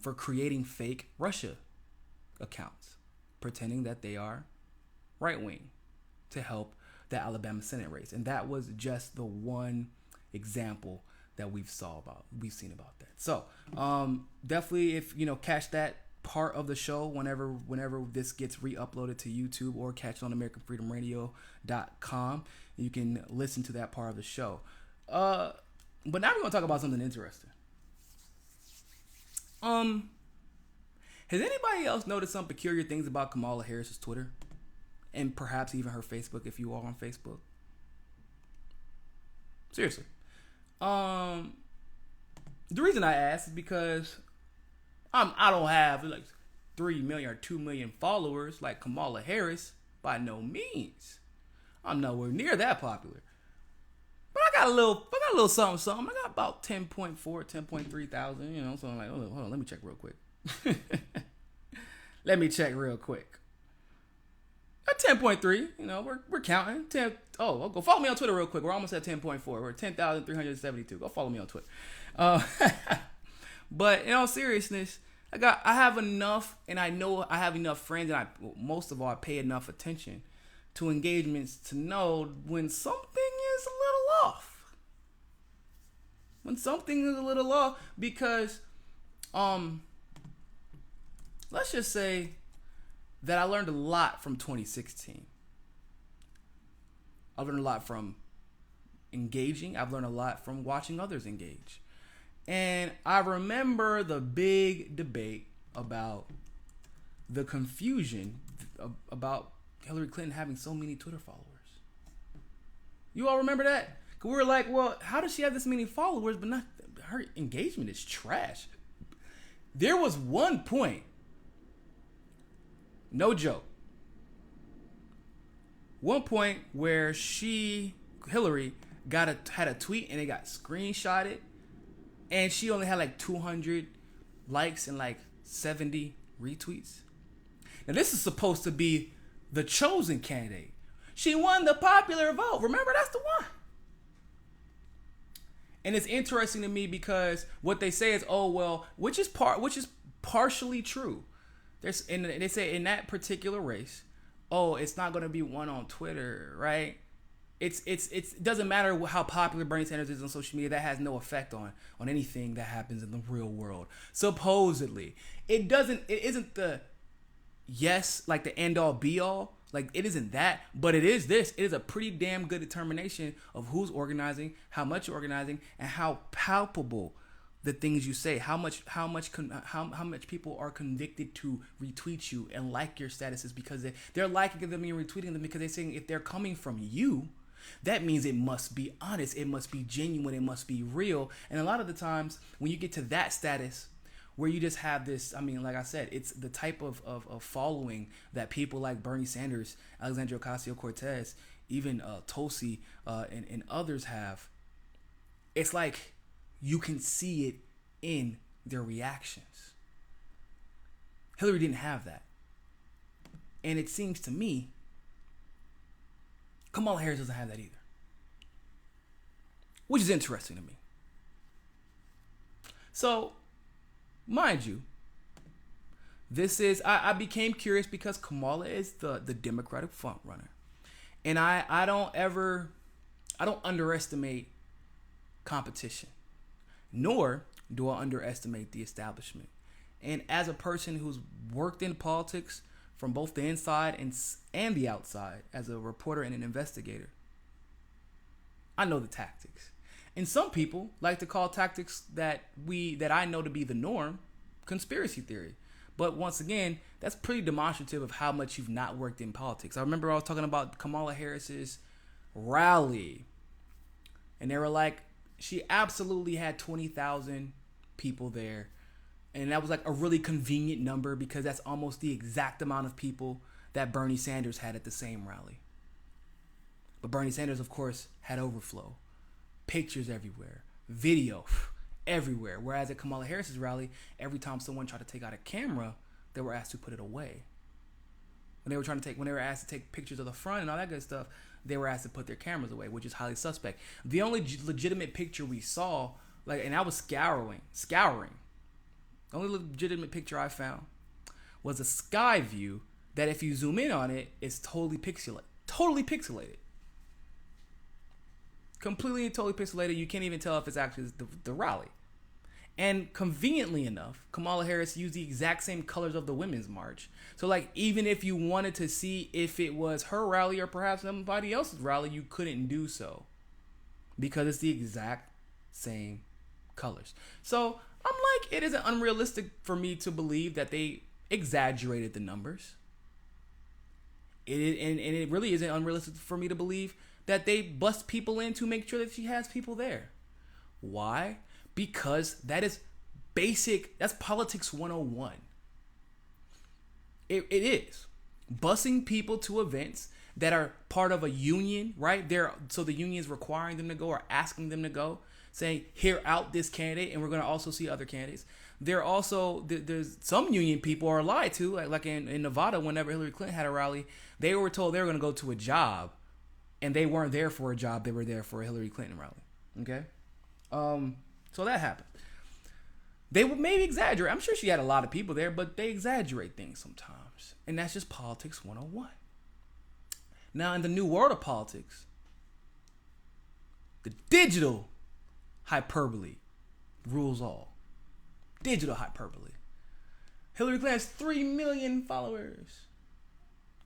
for creating fake Russia accounts, pretending that they are right-wing to help the Alabama Senate race. And that was just the one example that we've seen about that. So definitely, if catch that part of the show whenever this gets re-uploaded to YouTube, or catch it on AmericanFreedomRadio.com, you can listen to that part of the show. But now we're gonna talk about something interesting. Has anybody else noticed some peculiar things about Kamala Harris's Twitter, and perhaps even her Facebook, if you are on Facebook? Seriously. The reason I ask is because I don't have like 3 million or 2 million followers like Kamala Harris, by no means. I'm nowhere near that popular. But I got a little something. I got about 10.4, 10.3 thousand, so I'm like, hold on, let me check real quick. At 10.3, we're counting. Go follow me on Twitter real quick. We're almost at 10.4. We're at 10,372. Go follow me on Twitter. But in all seriousness, I have enough, and I know I have enough friends, and most of all, I pay enough attention to engagements to know when something is a little off. Because let's just say that I learned a lot from 2016. I've learned a lot from engaging. I've learned a lot from watching others engage. And I remember the big debate about the confusion about Hillary Clinton having so many Twitter followers. You all remember that? Because we were like, well, how does she have this many followers, but not her engagement is trash? There was one point, no joke, one point where Hillary had a tweet and it got screenshotted, and she only had like 200 likes and like 70 retweets. Now this is supposed to be the chosen candidate. She won the popular vote. Remember, that's the one. And it's interesting to me because what they say is, which is partially true. They say in that particular race, it's not going to be one on Twitter, right? It doesn't matter how popular Bernie Sanders is on social media. That has no effect on anything that happens in the real world. Supposedly, it isn't the like the end all be all. Like, it isn't that, but it is this. It is a pretty damn good determination of who's organizing, how much you're organizing, and how palpable the things you say, how much people are convicted to retweet you and like your statuses because they're liking them and retweeting them because they're saying if they're coming from you, that means it must be honest, it must be genuine, it must be real. And a lot of the times when you get to that status where you just have this, like I said, it's the type of following that people like Bernie Sanders, Alexandria Ocasio-Cortez, even Tulsi and others have. It's like you can see it in their reactions. Hillary didn't have that. And it seems to me Kamala Harris doesn't have that either. Which is interesting to me. So, mind you, this is, I became curious because Kamala is the Democratic front runner. And I don't underestimate competition. Nor do I underestimate the establishment. And as a person who's worked in politics from both the inside and the outside, as a reporter and an investigator, I know the tactics. And some people like to call tactics that I know to be the norm conspiracy theory. But once again, that's pretty demonstrative of how much you've not worked in politics. I remember I was talking about Kamala Harris's rally, and they were like, she absolutely had 20,000 people there. And that was like a really convenient number because that's almost the exact amount of people that Bernie Sanders had at the same rally. But Bernie Sanders, of course, had overflow. Pictures everywhere. Video everywhere. Whereas at Kamala Harris's rally, every time someone tried to take out a camera, they were asked to put it away. When they were asked to take pictures of the front and all that good stuff, they were asked to put their cameras away, which is highly suspect. The only legitimate picture we saw, and I was scouring. The only legitimate picture I found was a sky view that if you zoom in on it, it's totally pixelated. Completely and totally pixelated. You can't even tell if it's actually the rally. And conveniently enough, Kamala Harris used the exact same colors of the Women's March. So even if you wanted to see if it was her rally or perhaps somebody else's rally, you couldn't do so. Because it's the exact same colors. So I'm like, it isn't unrealistic for me to believe that they exaggerated the numbers. It really isn't unrealistic for me to believe that they bust people in to make sure that she has people there. Why? Because that is that's politics 101. It is. Busing people to events that are part of a union, right? So the union is requiring them to go or asking them to go, saying, hear out this candidate, and we're going to also see other candidates. There's some union people are lied to, like in Nevada, whenever Hillary Clinton had a rally, they were told they were going to go to a job, and they weren't there for a job, they were there for a Hillary Clinton rally. Okay? So that happened. They would maybe exaggerate. I'm sure she had a lot of people there, but they exaggerate things sometimes. And that's just politics 101. Now, in the new world of politics, the digital hyperbole rules all. Digital hyperbole. Hillary Clinton has 3 million followers.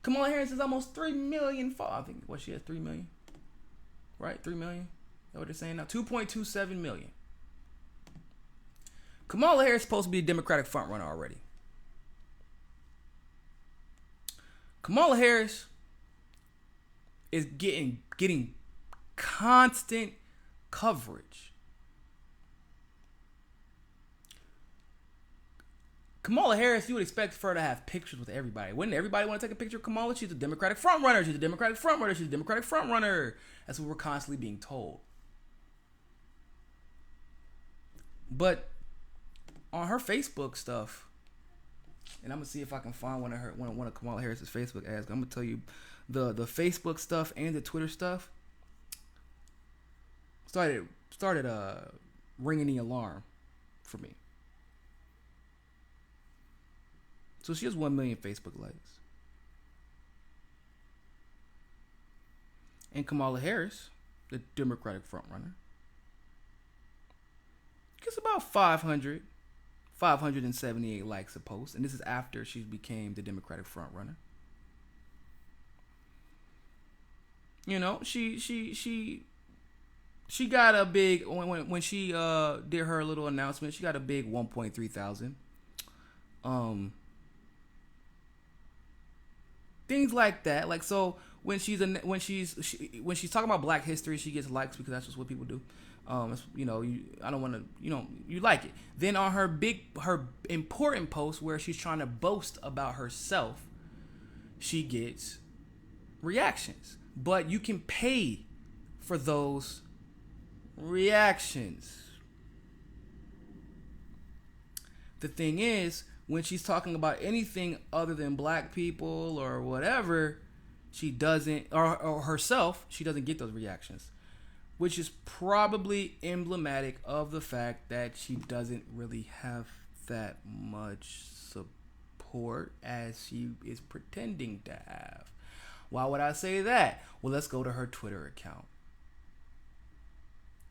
Kamala Harris has almost 3 million followers. I think, she has 3 million? Right? 3 million? Is that what they're saying now? 2.27 million. Kamala Harris is supposed to be a Democratic frontrunner already. Kamala Harris is getting constant coverage. Kamala Harris, you would expect for her to have pictures with everybody. Wouldn't everybody want to take a picture of Kamala? She's a Democratic frontrunner. She's a Democratic frontrunner. She's a Democratic frontrunner. That's what we're constantly being told. But on her Facebook stuff, and I'm gonna see if I can find one of Kamala Harris's Facebook ads. I'm gonna tell you, the Facebook stuff and the Twitter stuff started ringing the alarm for me. So she has 1 million Facebook likes, and Kamala Harris, the Democratic frontrunner, gets about 578 likes a post, and this is after she became the Democratic frontrunner. You know, she got a big when she did her little announcement. She got a big 1.3 thousand. Things like that. Like, so when she's talking about Black history, she gets likes because that's just what people do. I don't want to, you like it. Then on her important post where she's trying to boast about herself, she gets reactions. But you can pay for those reactions. The thing is, when she's talking about anything other than black people or whatever, she doesn't, or herself, she doesn't get those reactions, which is probably emblematic of the fact that she doesn't really have that much support as she is pretending to have. Why would I say that? Well, let's go to her Twitter account.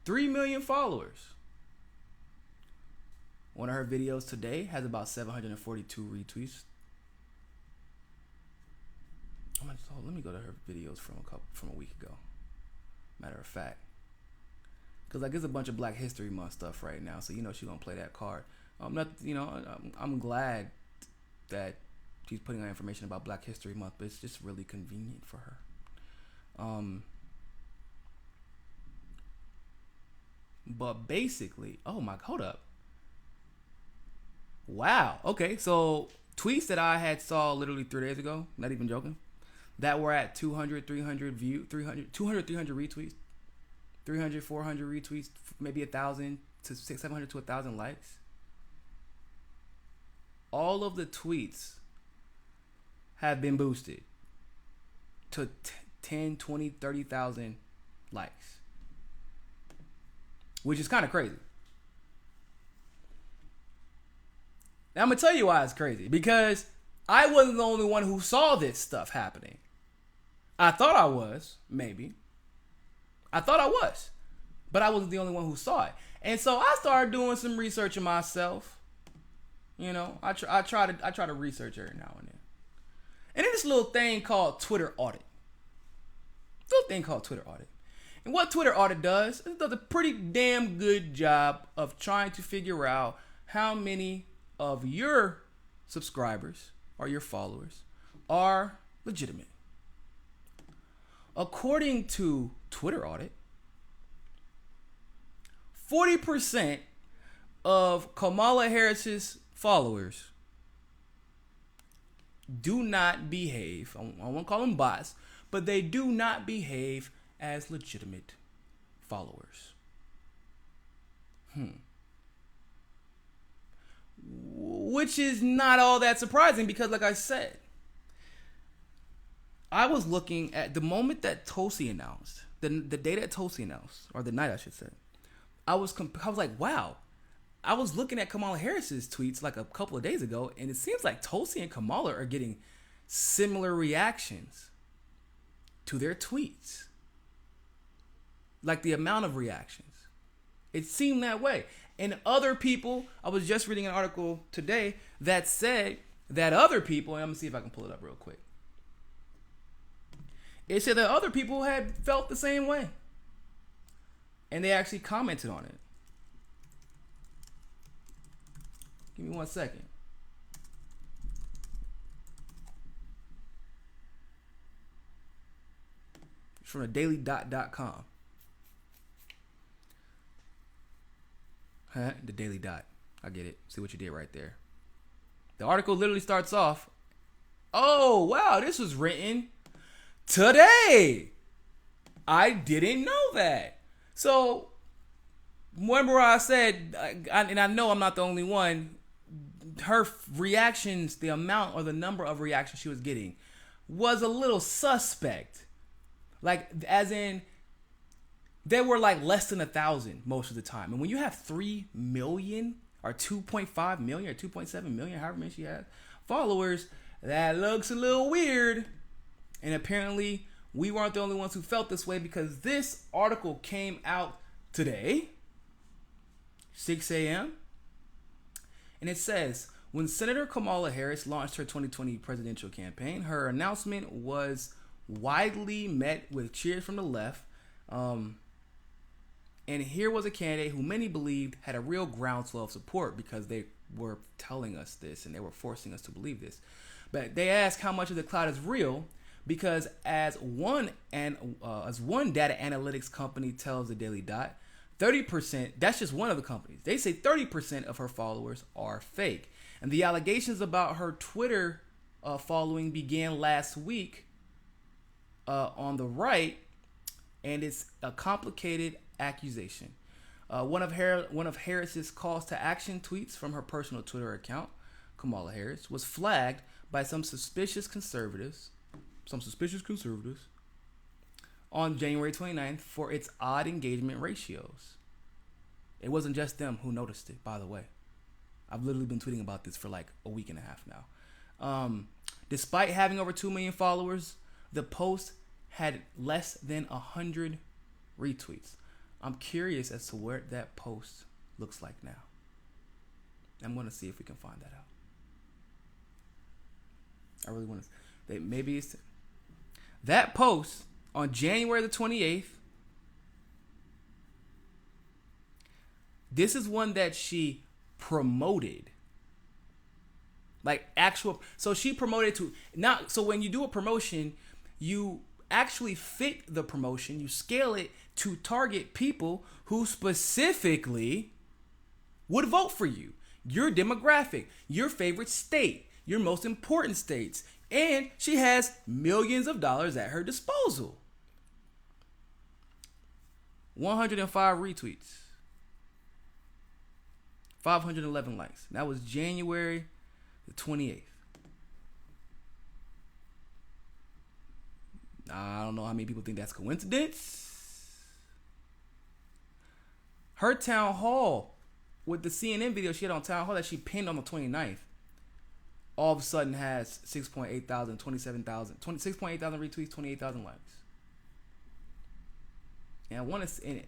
3 million followers. One of her videos today has about 742 retweets. Let me go to her videos from a week ago. Matter of fact, because like there's a bunch of Black History Month stuff right now, so she's gonna play that card. I'm glad that she's putting out information about Black History Month, but it's just really convenient for her. But basically, hold up. Wow. Okay, so tweets that I had saw literally 3 days ago, not even joking, that were at 200, 300 views, 300 retweets, 300, 400 retweets, maybe 1,000 to 700 to 1,000 likes. All of the tweets have been boosted to 10, 20, 30,000 likes, which is kind of crazy. Now, I'm going to tell you why it's crazy. Because I wasn't the only one who saw this stuff happening. I thought I was, maybe. I thought I was. But I wasn't the only one who saw it. And so I started doing some research on myself. I try to research every now and then. And then this little thing called Twitter Audit. And what Twitter Audit does, it does a pretty damn good job of trying to figure out how many of your subscribers or your followers are legitimate. According to Twitter Audit, 40% of Kamala Harris's followers do not behave, I won't call them bots, but they do not behave as legitimate followers. Which is not all that surprising because, like I said, I was looking at the moment that Tulsi announced, the day that Tulsi announced, or the night I should say, I was like, wow. I was looking at Kamala Harris's tweets like a couple of days ago, and it seems like Tulsi and Kamala are getting similar reactions to their tweets. Like the amount of reactions. It seemed that way. And other people, I was just reading an article today that said that other people, and I'm going to see if I can pull it up real quick. It said that other people had felt the same way. And they actually commented on it. Give me 1 second. It's from thedailydot.com. The Daily Dot. I get it. See what you did right there. The article literally starts off, oh, wow, this was written today. I didn't know that. So, remember I said, and I know I'm not the only one, her reactions, the amount or the number of reactions she was getting was a little suspect. Like, as in, they were like less than 1,000 most of the time. And when you have 3 million or 2.5 million or 2.7 million, however many she has, followers, that looks a little weird. And apparently we weren't the only ones who felt this way because this article came out today, 6 a.m. And it says, when Senator Kamala Harris launched her 2020 presidential campaign, her announcement was widely met with cheers from the left. And here was a candidate who many believed had a real groundswell of support because they were telling us this and they were forcing us to believe this. But they asked how much of the cloud is real because as one data analytics company tells the Daily Dot, 30%, that's just one of the companies. They say 30% of her followers are fake. And the allegations about her Twitter following began last week on the right, and it's a complicated accusation. One of Harris's calls to action tweets from her personal Twitter account Kamala Harris, was flagged by some suspicious conservatives on January 29th for its odd engagement ratios. It wasn't just them who noticed it, by the way. I've literally been tweeting about this for like a week and a half now. Despite having over 2 million followers, the post had less than 100 retweets. I'm curious as to where that post looks like now. I'm going to see if we can find that out. I really want to. Maybe it's that post on January the 28th. This is one that she promoted. Like actual. So she promoted to not. So when you do a promotion, you actually fit the promotion. You scale it to target people who specifically would vote for you. Your demographic, your favorite state, your most important states. And she has millions of dollars at her disposal. 105 retweets. 511 likes. That was January the 28th. I don't know how many people think that's coincidence. Her town hall with the CNN video she had on town hall that she pinned on the 29th all of a sudden has 6.8 thousand, 27,000, 6.8 thousand retweets, 28,000 likes. And I want to,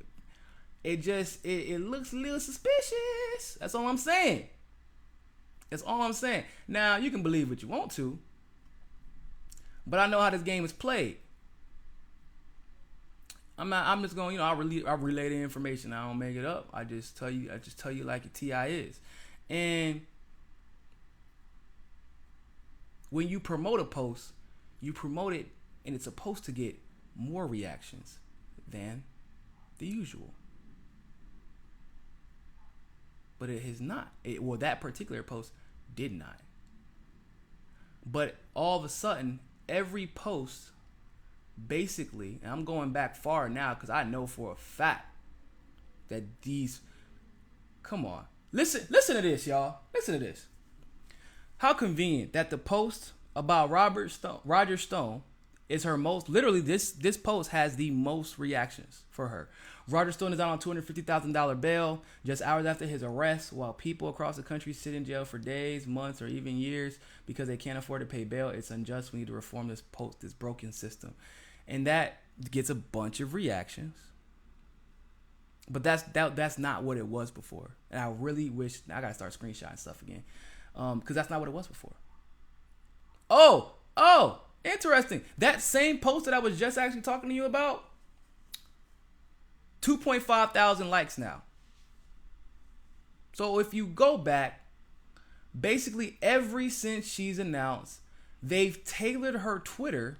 it looks a little suspicious. That's all I'm saying. That's all I'm saying. Now, you can believe what you want to, but I know how this game is played. I'm just going, I relay the information. I don't make it up. I just tell you like a TI is. And when you promote a post, you promote it and it's supposed to get more reactions than the usual. But it has not. That particular post did not. But all of a sudden, every post basically, and I'm going back far now because I know for a fact that these, come on. Listen to this, y'all. Listen to this. How convenient that the post about Roger Stone is her most, literally this post has the most reactions for her. Roger Stone is out on $250,000 bail just hours after his arrest, while people across the country sit in jail for days, months, or even years because they can't afford to pay bail. It's unjust. We need to reform this broken system. And that gets a bunch of reactions. But that's not what it was before. And I really wish, I gotta start screenshotting stuff again. Because that's not what it was before. Oh, interesting. That same post that I was just actually talking to you about, 2.5 thousand likes now. So if you go back, basically since she's announced, they've tailored her Twitter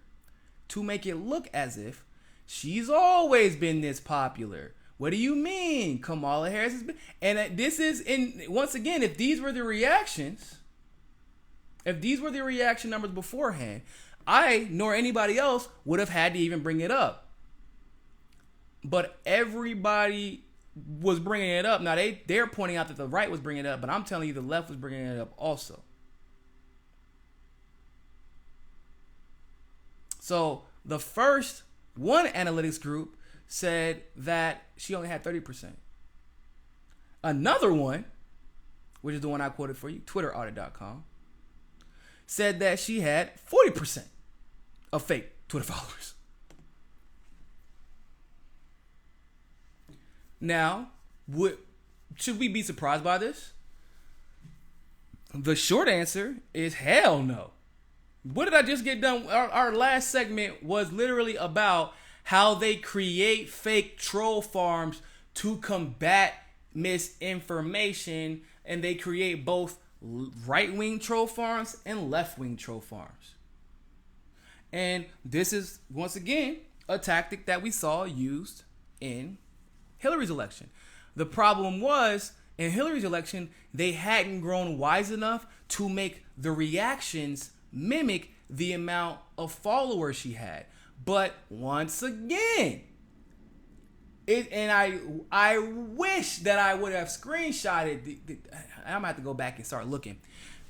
to make it look as if she's always been this popular. What do you mean? Kamala Harris has been, and this is once again, if these were the reaction numbers beforehand, I nor anybody else would have had to even bring it up. But everybody was bringing it up. Now they're pointing out that the right was bringing it up, but I'm telling you the left was bringing it up also. So the first one analytics group said that she only had 30%. Another one, which is the one I quoted for you, TwitterAudit.com, said that she had 40% of fake Twitter followers. Now, should we be surprised by this? The short answer is hell no. What did I just get done? Our last segment was literally about how they create fake troll farms to combat misinformation, and they create both right-wing troll farms and left-wing troll farms. And this is, once again, a tactic that we saw used in Hillary's election. The problem was, in Hillary's election, they hadn't grown wise enough to make the reactions mimic the amount of followers she had. But once again, I wish that I would have screenshotted. I'm gonna have to go back and start looking.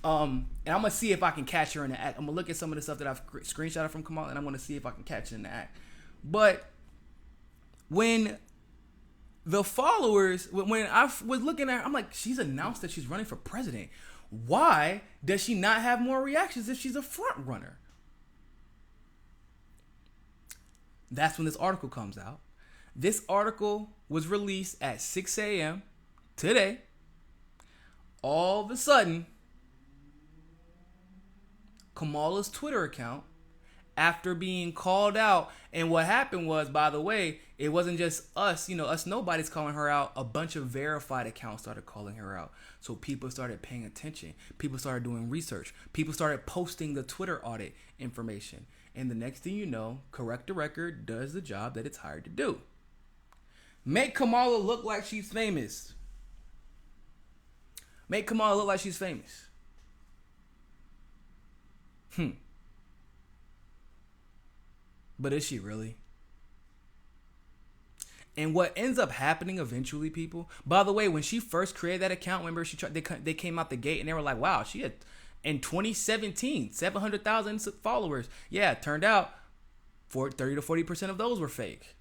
And I'm gonna see if I can catch her in the act. I'm gonna look at some of the stuff that I've screenshotted from Kamala, and I'm gonna see if I can catch her in the act. But when the followers, when I was looking at her, I'm like, she's announced that she's running for president. Why does she not have more reactions if she's a front runner? That's when this article comes out. This article was released at 6 a.m. today. All of a sudden, Kamala's Twitter account, after being called out, and what happened was, by the way, it wasn't just us, us nobody's calling her out. A bunch of verified accounts started calling her out. So people started paying attention. People started doing research. People started posting the Twitter audit information. And the next thing you know, Correct the Record does the job that it's hired to do. Make Kamala look like she's famous. Make Kamala look like she's famous. But is she really? And what ends up happening eventually, people. By the way, when she first created that account, remember they came out the gate and they were like, "Wow, she had in 2017 700,000 followers." Yeah, it turned out 30 to 40% of those were fake.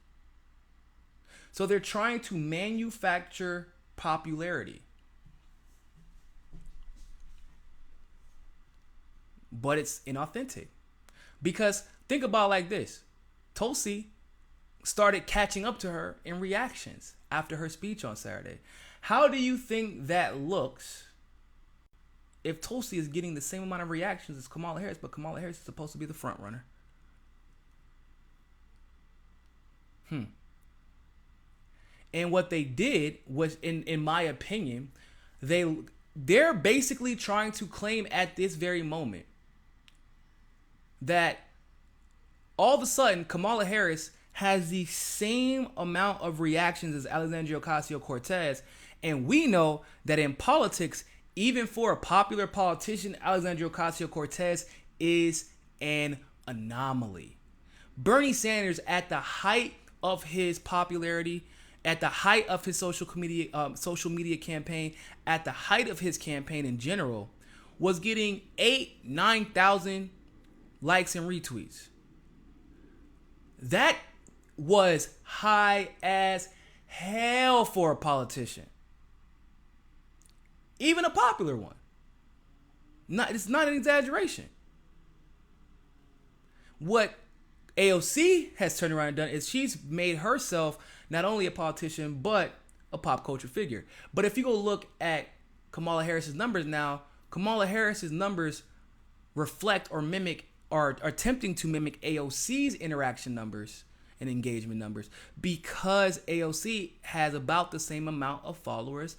So they're trying to manufacture popularity, but it's inauthentic. Because think about it like this: Tulsi started catching up to her in reactions after her speech on Saturday. How do you think that looks if Tulsi is getting the same amount of reactions as Kamala Harris, but Kamala Harris is supposed to be the front runner? And what they did was, in my opinion, they're basically trying to claim at this very moment that all of a sudden Kamala Harris has the same amount of reactions as Alexandria Ocasio-Cortez. And we know that in politics, even for a popular politician, Alexandria Ocasio-Cortez is an anomaly. Bernie Sanders, at the height of his popularity, at the height of his social media campaign, at the height of his campaign in general, was getting 9,000 likes and retweets. That was high as hell for a politician. Even a popular one. It's not an exaggeration. What AOC has turned around and done is she's made herself not only a politician, but a pop culture figure. But if you go look at Kamala Harris's numbers now, Kamala Harris's numbers reflect or mimic, or are attempting to mimic AOC's interaction numbers and engagement numbers, because AOC has about the same amount of followers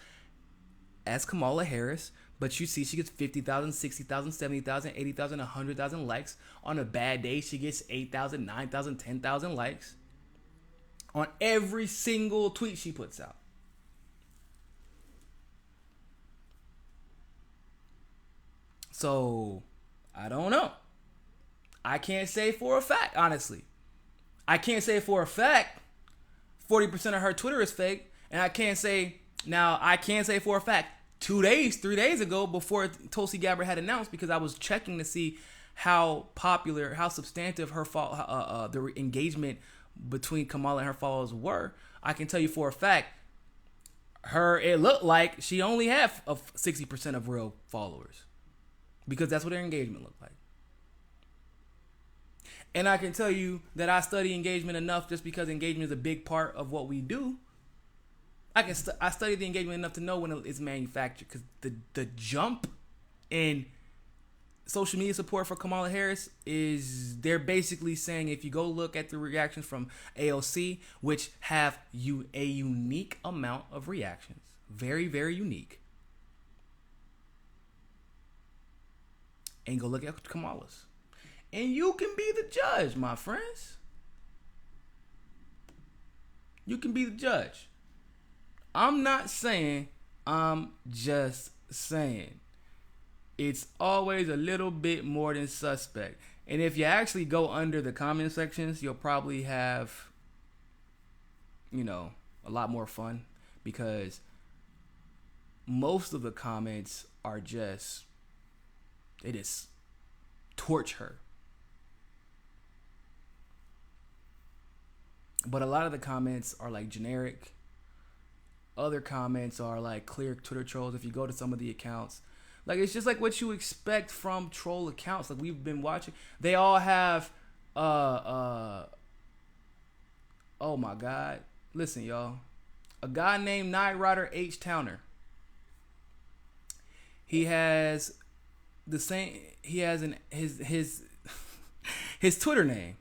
as Kamala Harris, but you see she gets 50,000, 60,000, 70,000, 80,000, 100,000 likes. On a bad day, she gets 8,000, 9,000, 10,000 likes on every single tweet she puts out. So, I don't know. I can't say for a fact, honestly. I can't say for a fact 40% of her Twitter is fake. And I can say for a fact 3 days ago, before Tulsi Gabbard had announced, because I was checking to see how popular, how substantive her the engagement between Kamala and her followers were. I can tell you for a fact, it looked like she only had 60% of real followers, because that's what her engagement looked like. And I can tell you that I study engagement enough, just because engagement is a big part of what we do. I study the engagement enough to know when it's manufactured, because the jump in social media support for Kamala Harris is, they're basically saying, if you go look at the reactions from AOC, which have a unique amount of reactions, very, very unique, and go look at Kamala's, and you can be the judge, my friends. You can be the judge. I'm not saying, I'm just saying. It's always a little bit more than suspect. And if you actually go under the comment sections, you'll probably have, a lot more fun, because most of the comments are just They just torch her. But a lot of the comments are like generic. Other comments are like clear Twitter trolls. If you go to some of the accounts, like it's just like what you expect from troll accounts. Like we've been watching, they all have oh my god. Listen, y'all. A guy named Night Rider H Towner. He has the same. He has his his Twitter name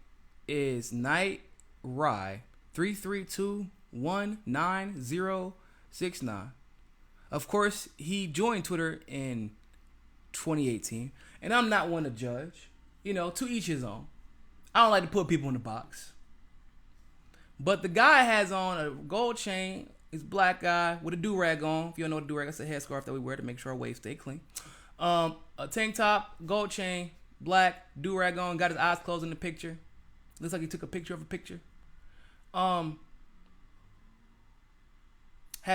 is Night Rye 332199069. Of course, he joined Twitter in 2018, and I'm not one to judge. You know, to each his own. I don't like to put people in the box. But the guy has on a gold chain. He's a black guy with a do-rag on. If you don't know what a do-rag is, it's a headscarf that we wear to make sure our waves stay clean. A tank top, gold chain, black, do-rag on, got his eyes closed in the picture. Looks like he took a picture of a picture. Has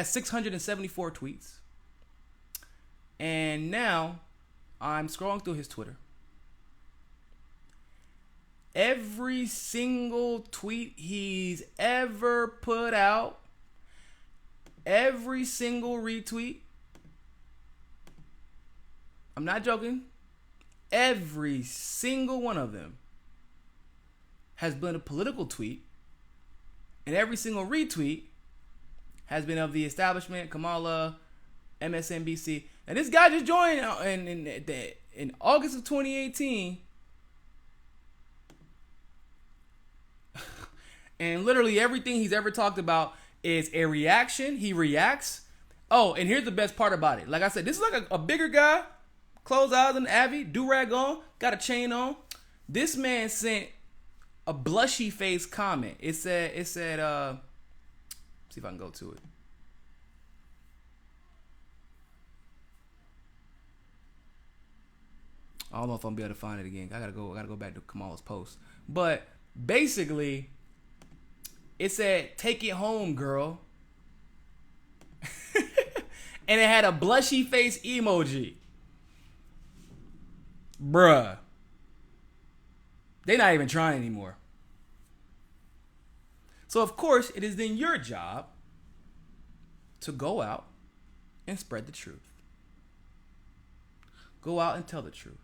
674 tweets. And now I'm scrolling through his Twitter. Every single tweet he's ever put out, every single retweet, I'm not joking, every single one of them has been a political tweet, and every single retweet has been of the establishment, Kamala, MSNBC. And this guy just joined in August of 2018. And literally everything he's ever talked about is a reaction. He reacts. Oh, and here's the best part about it. Like I said, this is like a bigger guy. Closed eyes and Abby. Do-rag on. Got a chain on. This man sent a blushy face comment. It said, see if I can go to it. I don't know if I'm gonna be able to find it again. I gotta go back to Kamala's post. But basically, it said, "Take it home, girl." And it had a blushy face emoji. Bruh. They're not even trying anymore. So, of course, it is then your job to go out and spread the truth. Go out and tell the truth.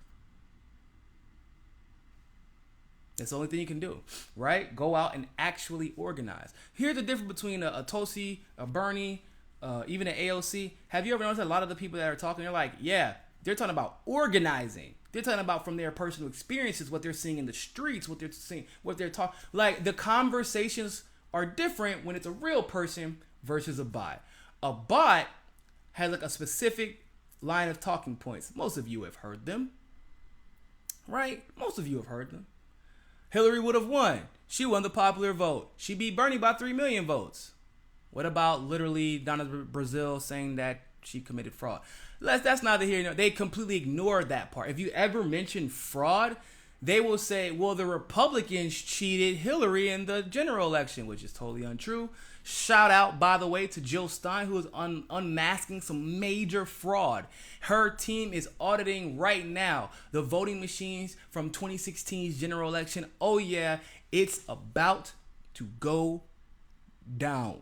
That's the only thing you can do, right? Go out and actually organize. Here's the difference between a Tulsi, a Bernie, even an AOC. Have you ever noticed that a lot of the people that are talking, they're like, yeah, they're talking about organizing. They're talking about from their personal experiences, what they're seeing in the streets, what they're seeing, what they're talking. Like the conversations are different when it's a real person versus a bot. A bot has like a specific line of talking points. Most of you have heard them, right? Most of you have heard them. Hillary would have won. She won the popular vote. She beat Bernie by 3 million votes. What about literally Donna Brazil saying that she committed fraud? That's neither here nor there. They completely ignored that part. If you ever mention fraud, they will say, well, the Republicans cheated Hillary in the general election, which is totally untrue. Shout out, by the way, to Jill Stein, who is unmasking some major fraud. Her team is auditing right now the voting machines from 2016's general election. Oh, yeah, it's about to go down.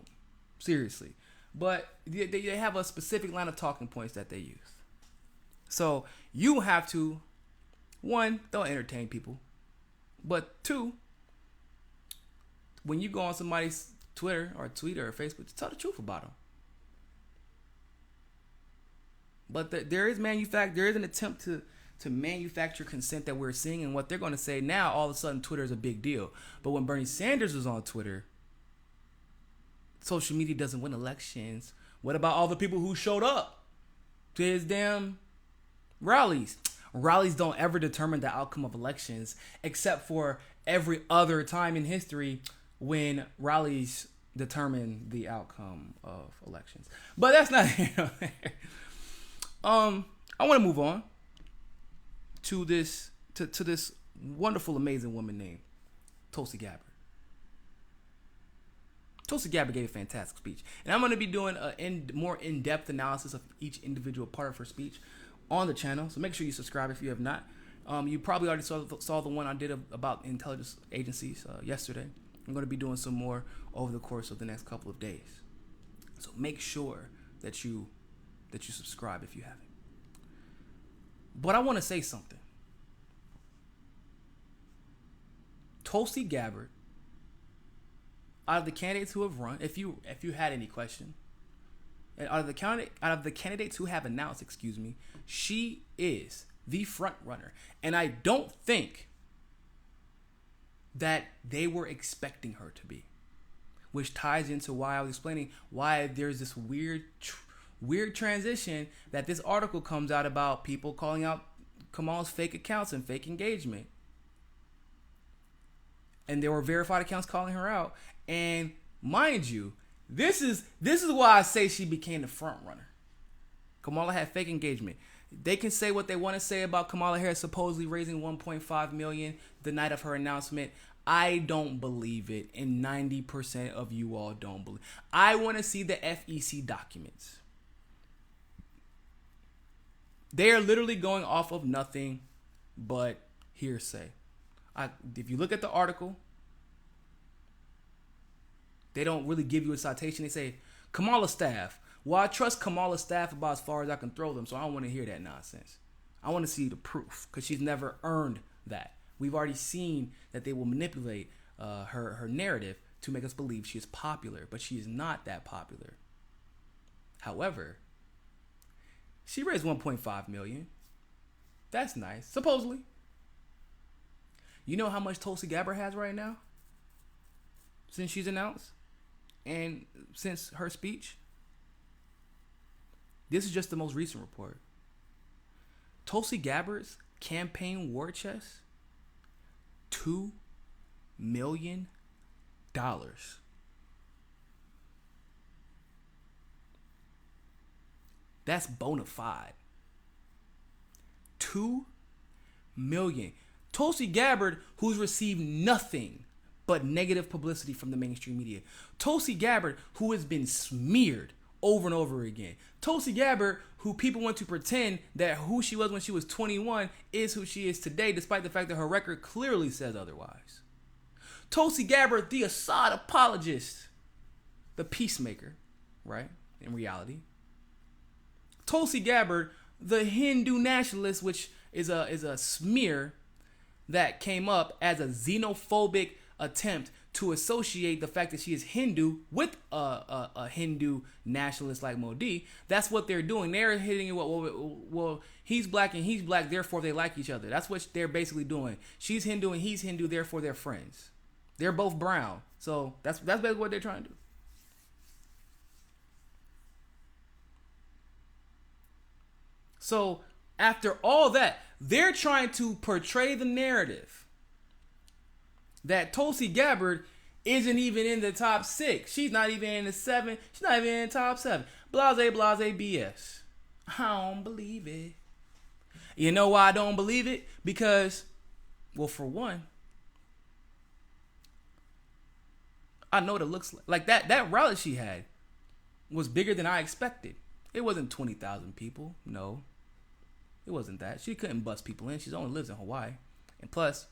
Seriously. But they have a specific line of talking points that they use. So you have to, one, don't entertain people. But two, when you go on somebody's Twitter or Twitter or Facebook, just tell the truth about them. But there is an attempt to manufacture consent that we're seeing, and what they're going to say now, all of a sudden Twitter is a big deal. But when Bernie Sanders was on Twitter, social media doesn't win elections. What about all the people who showed up to his damn rallies? Rallies don't ever determine the outcome of elections, except for every other time in history when rallies determine the outcome of elections. But that's not here. I want to move on to this wonderful, amazing woman named Tulsi Gabbard. Tulsi Gabbard gave a fantastic speech, and I'm going to be doing a more in-depth analysis of each individual part of her speech on the channel. So make sure you subscribe if you have not. You probably already saw the one I did about intelligence agencies yesterday. I'm going to be doing some more over the course of the next couple of days. So make sure that you subscribe if you haven't. But I want to say something. Tulsi Gabbard, out of the candidates who have run, if you had any question, and out of the candidates who have announced, she is the front runner, and I don't think that they were expecting her to be, which ties into why I was explaining why there's this weird transition that this article comes out about people calling out Kamala's fake accounts and fake engagement. And there were verified accounts calling her out. And mind you, this is why I say she became the front runner. Kamala had fake engagement. They can say what they want to say about Kamala Harris supposedly raising $1.5 million the night of her announcement. I don't believe it, and 90% of you all don't believe. I want to see the FEC documents. They are literally going off of nothing but hearsay. If you look at the article, they don't really give you a citation. They say, Kamala staff. Well, I trust Kamala staff about as far as I can throw them, so I don't want to hear that nonsense. I want to see the proof, because she's never earned that. We've already seen that they will manipulate her narrative to make us believe she is popular, but she is not that popular. However, she raised $1.5 million. That's nice, supposedly. You know how much Tulsi Gabbard has right now? Since she's announced? And since her speech? This is just the most recent report. Tulsi Gabbard's campaign war chest, $2 million. That's bona fide. $2 million. Tulsi Gabbard, who's received nothing but negative publicity from the mainstream media. Tulsi Gabbard, who has been smeared over and over again. Tulsi Gabbard, who people want to pretend that who she was when she was 21 is who she is today, despite the fact that her record clearly says otherwise. Tulsi Gabbard, the Assad apologist, the peacemaker, right? In reality. Tulsi Gabbard, the Hindu nationalist, which is a smear that came up as a xenophobic attempt to associate the fact that she is Hindu with a Hindu nationalist like Modi. That's what they're doing. They're hitting it. Well, he's black and he's black, therefore they like each other. That's what they're basically doing. She's Hindu and he's Hindu, therefore they're friends. They're both brown. So that's basically what they're trying to do. So after all that, they're trying to portray the narrative that Tulsi Gabbard isn't even in the top 6. She's not even in the 7. She's not even in the top 7. Blase BS. I don't believe it. You know why I don't believe it? Because, well, for one, I know what it looks like. That rally she had was bigger than I expected. It wasn't 20,000 people. No. It wasn't that. She couldn't bust people in. She only lives in Hawaii. And plus,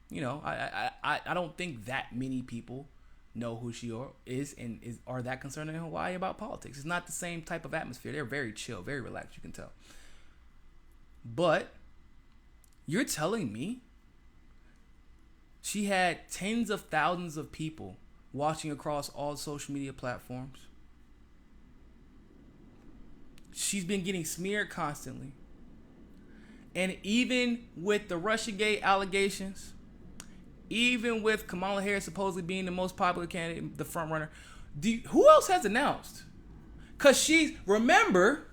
you know, I don't think that many people know who she is and are that concerned in Hawaii about politics. It's not the same type of atmosphere. They're very chill, very relaxed, you can tell. But you're telling me she had tens of thousands of people watching across all social media platforms? She's been getting smeared constantly. And even with the Russiagate allegations, even with Kamala Harris supposedly being the most popular candidate, the front runner, who else has announced? Because remember,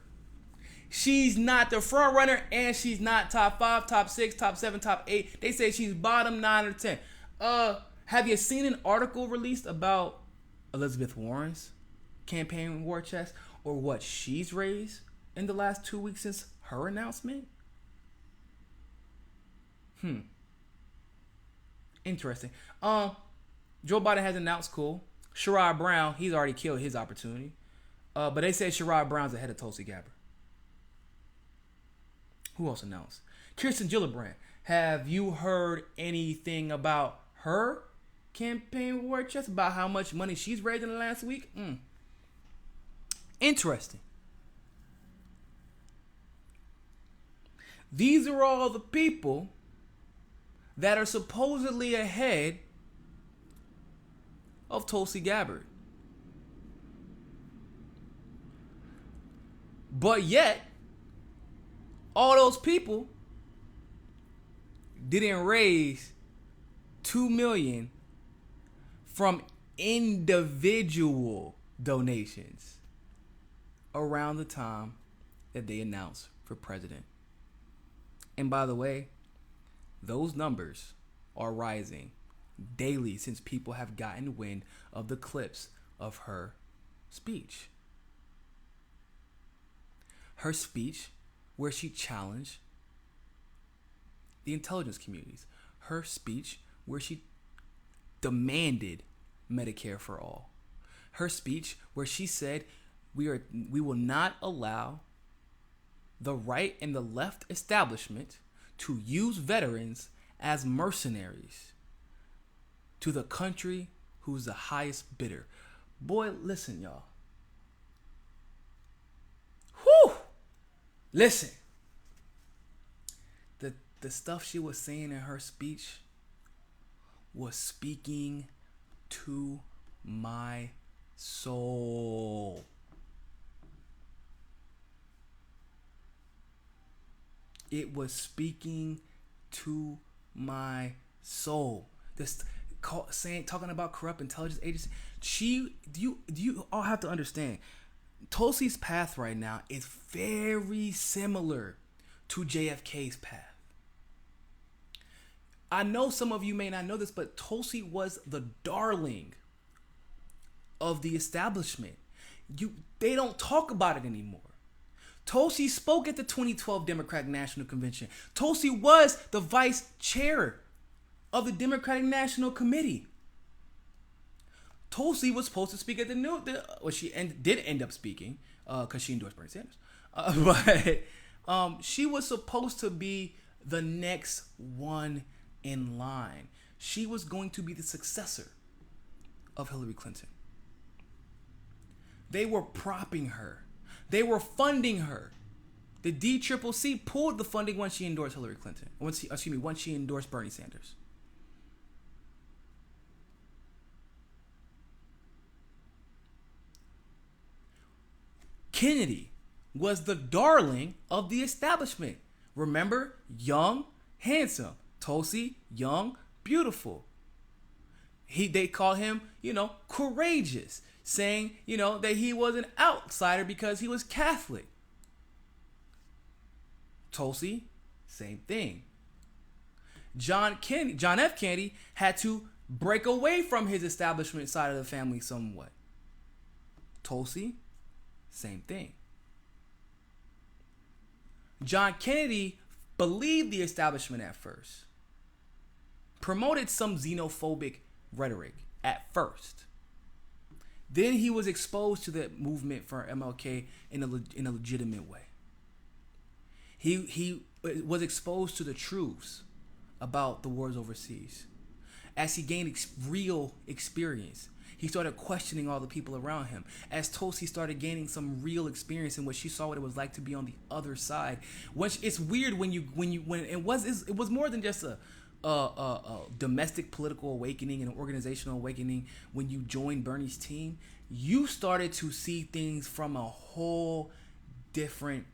she's not the front runner and she's not top 5, top 6, top 7, top 8. They say she's bottom 9 or 10. Have you seen an article released about Elizabeth Warren's campaign war chest or what she's raised in the last 2 weeks since her announcement? Interesting. Joe Biden has announced, cool. Sherrod Brown, he's already killed his opportunity. But they say Sherrod Brown's ahead of Tulsi Gabbard. Who else announced? Kirsten Gillibrand. Have you heard anything about her campaign war chest? About how much money she's raised in the last week? Interesting. These are all the people that are supposedly ahead of Tulsi Gabbard. But yet, all those people didn't raise $2 million from individual donations around the time that they announced for president. And by the way, those numbers are rising daily since people have gotten wind of the clips of her speech. Her speech where she challenged the intelligence communities. Her speech where she demanded Medicare for all. Her speech where she said we will not allow the right and the left establishment to use veterans as mercenaries to the country who's the highest bidder. Boy, listen, y'all. Whew! Listen. The stuff she was saying in her speech was speaking to my soul. It was speaking to my soul. Talking about corrupt intelligence agency. Do you all have to understand? Tulsi's path right now is very similar to JFK's path. I know some of you may not know this, but Tulsi was the darling of the establishment. They don't talk about it anymore. Tulsi spoke at the 2012 Democratic National Convention. Tulsi was the vice chair of the Democratic National Committee. Tulsi was supposed to speak at she did end up speaking because she endorsed Bernie Sanders. But she was supposed to be the next one in line. She was going to be the successor of Hillary Clinton. They were propping her. They were funding her. The DCCC pulled the funding when she endorsed Hillary Clinton. Once she endorsed Bernie Sanders. Kennedy was the darling of the establishment. Remember? Young, handsome. Tulsi, young, beautiful. They call him, courageous, saying, that he was an outsider because he was Catholic. Tulsi, same thing. John F. Kennedy had to break away from his establishment side of the family somewhat. Tulsi, same thing. John Kennedy believed the establishment at first. Promoted some xenophobic rhetoric at first. Then he was exposed to the movement for MLK in a legitimate way. He was exposed to the truths about the wars overseas. As he gained real experience, he started questioning all the people around him. As Tulsi started gaining some real experience in what she saw what it was like to be on the other side. It's weird when it was more than just a domestic political awakening and an organizational awakening. When you joined Bernie's team, you started to see things from a whole different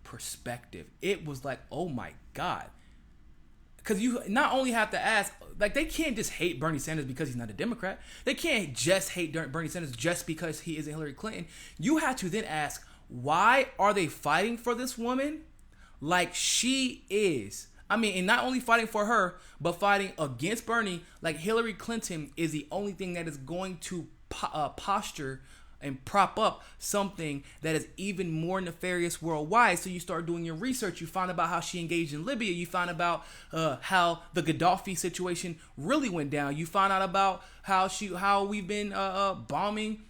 perspective. It was like, oh my God. Because you not only have to ask, they can't just hate Bernie Sanders because he's not a Democrat. They can't just hate Bernie Sanders just because he isn't Hillary Clinton. You have to then ask, why are they fighting for this woman like she is? I mean, and not only fighting for her, but fighting against Bernie like Hillary Clinton is the only thing that is going to posture and prop up something that is even more nefarious worldwide. So you start doing your research. You find about how she engaged in Libya. You find about how the Gaddafi situation really went down. You find out about how we've been bombing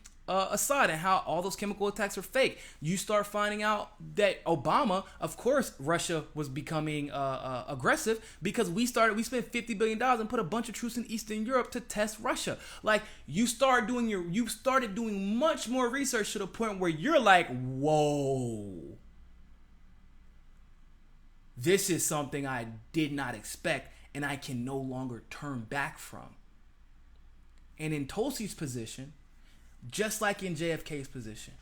Assad and how all those chemical attacks are fake. You start finding out that Obama, of course, Russia was becoming aggressive because we spent $50 billion and put a bunch of troops in Eastern Europe to test Russia. Like, you started doing much more research to the point where you're like, whoa, this is something I did not expect and I can no longer turn back from. And in Tulsi's position, just like in JFK's position,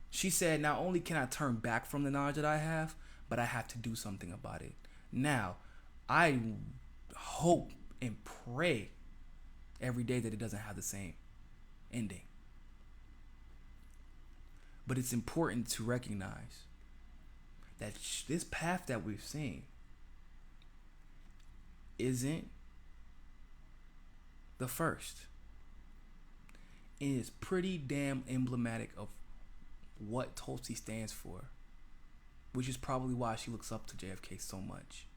she said, not only can I turn back from the knowledge that I have, but I have to do something about it. Now, I hope and pray every day that it doesn't have the same ending. But it's important to recognize that this path that we've seen isn't the first. It is pretty damn emblematic of what Tulsi stands for, which is probably why she looks up to JFK so much.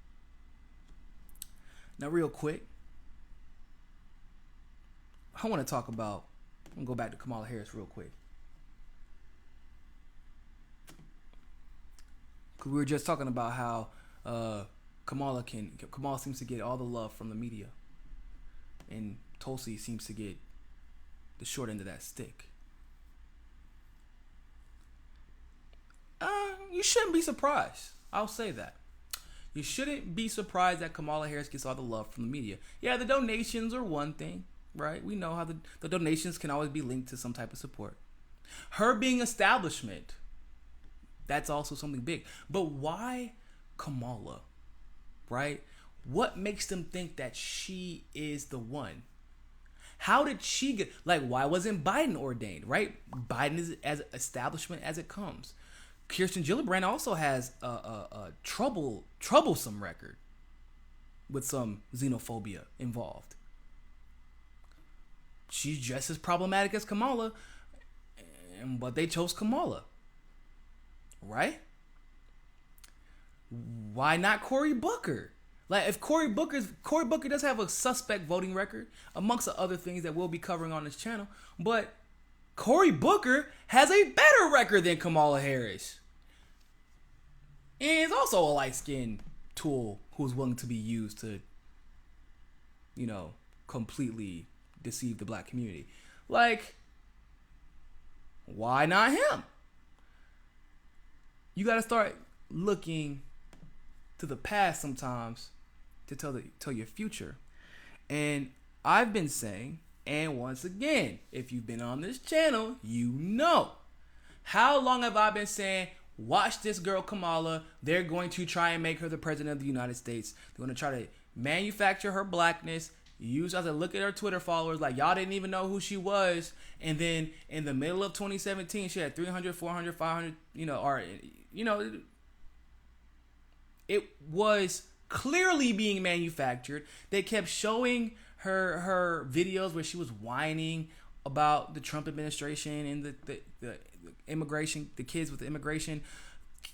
Now, real quick, I want to talk about, I'm going to go back to Kamala Harris real quick. Because we were just talking about how Kamala seems to get all the love from the media, and Tulsi seems to get the short end of that stick. You shouldn't be surprised. I'll say that. You shouldn't be surprised that Kamala Harris gets all the love from the media. Yeah, the donations are one thing, right? We know how the donations can always be linked to some type of support. Her being establishment, that's also something big. But why Kamala, right? What makes them think that she is the one? How did she get, why wasn't Biden ordained, right? Biden is as establishment as it comes. Kirsten Gillibrand also has a troublesome record with some xenophobia involved. She's just as problematic as Kamala, but they chose Kamala, right? Why not Cory Booker? Like, if Cory Booker does have a suspect voting record, amongst the other things that we'll be covering on this channel, but Cory Booker has a better record than Kamala Harris. And is also a light-skinned tool who's willing to be used to, completely deceive the black community. Like, why not him? You got to start looking to the past sometimes to tell your future. And I've been saying, and once again, if you've been on this channel, you know. How long have I been saying, watch this girl Kamala, they're going to try and make her the president of the United States. They're going to try to manufacture her blackness, use as a look at her Twitter followers, like y'all didn't even know who she was. And then in the middle of 2017, she had 300, 400, 500, it was clearly being manufactured. They kept showing her videos where she was whining about the Trump administration and the immigration, the kids with the immigration.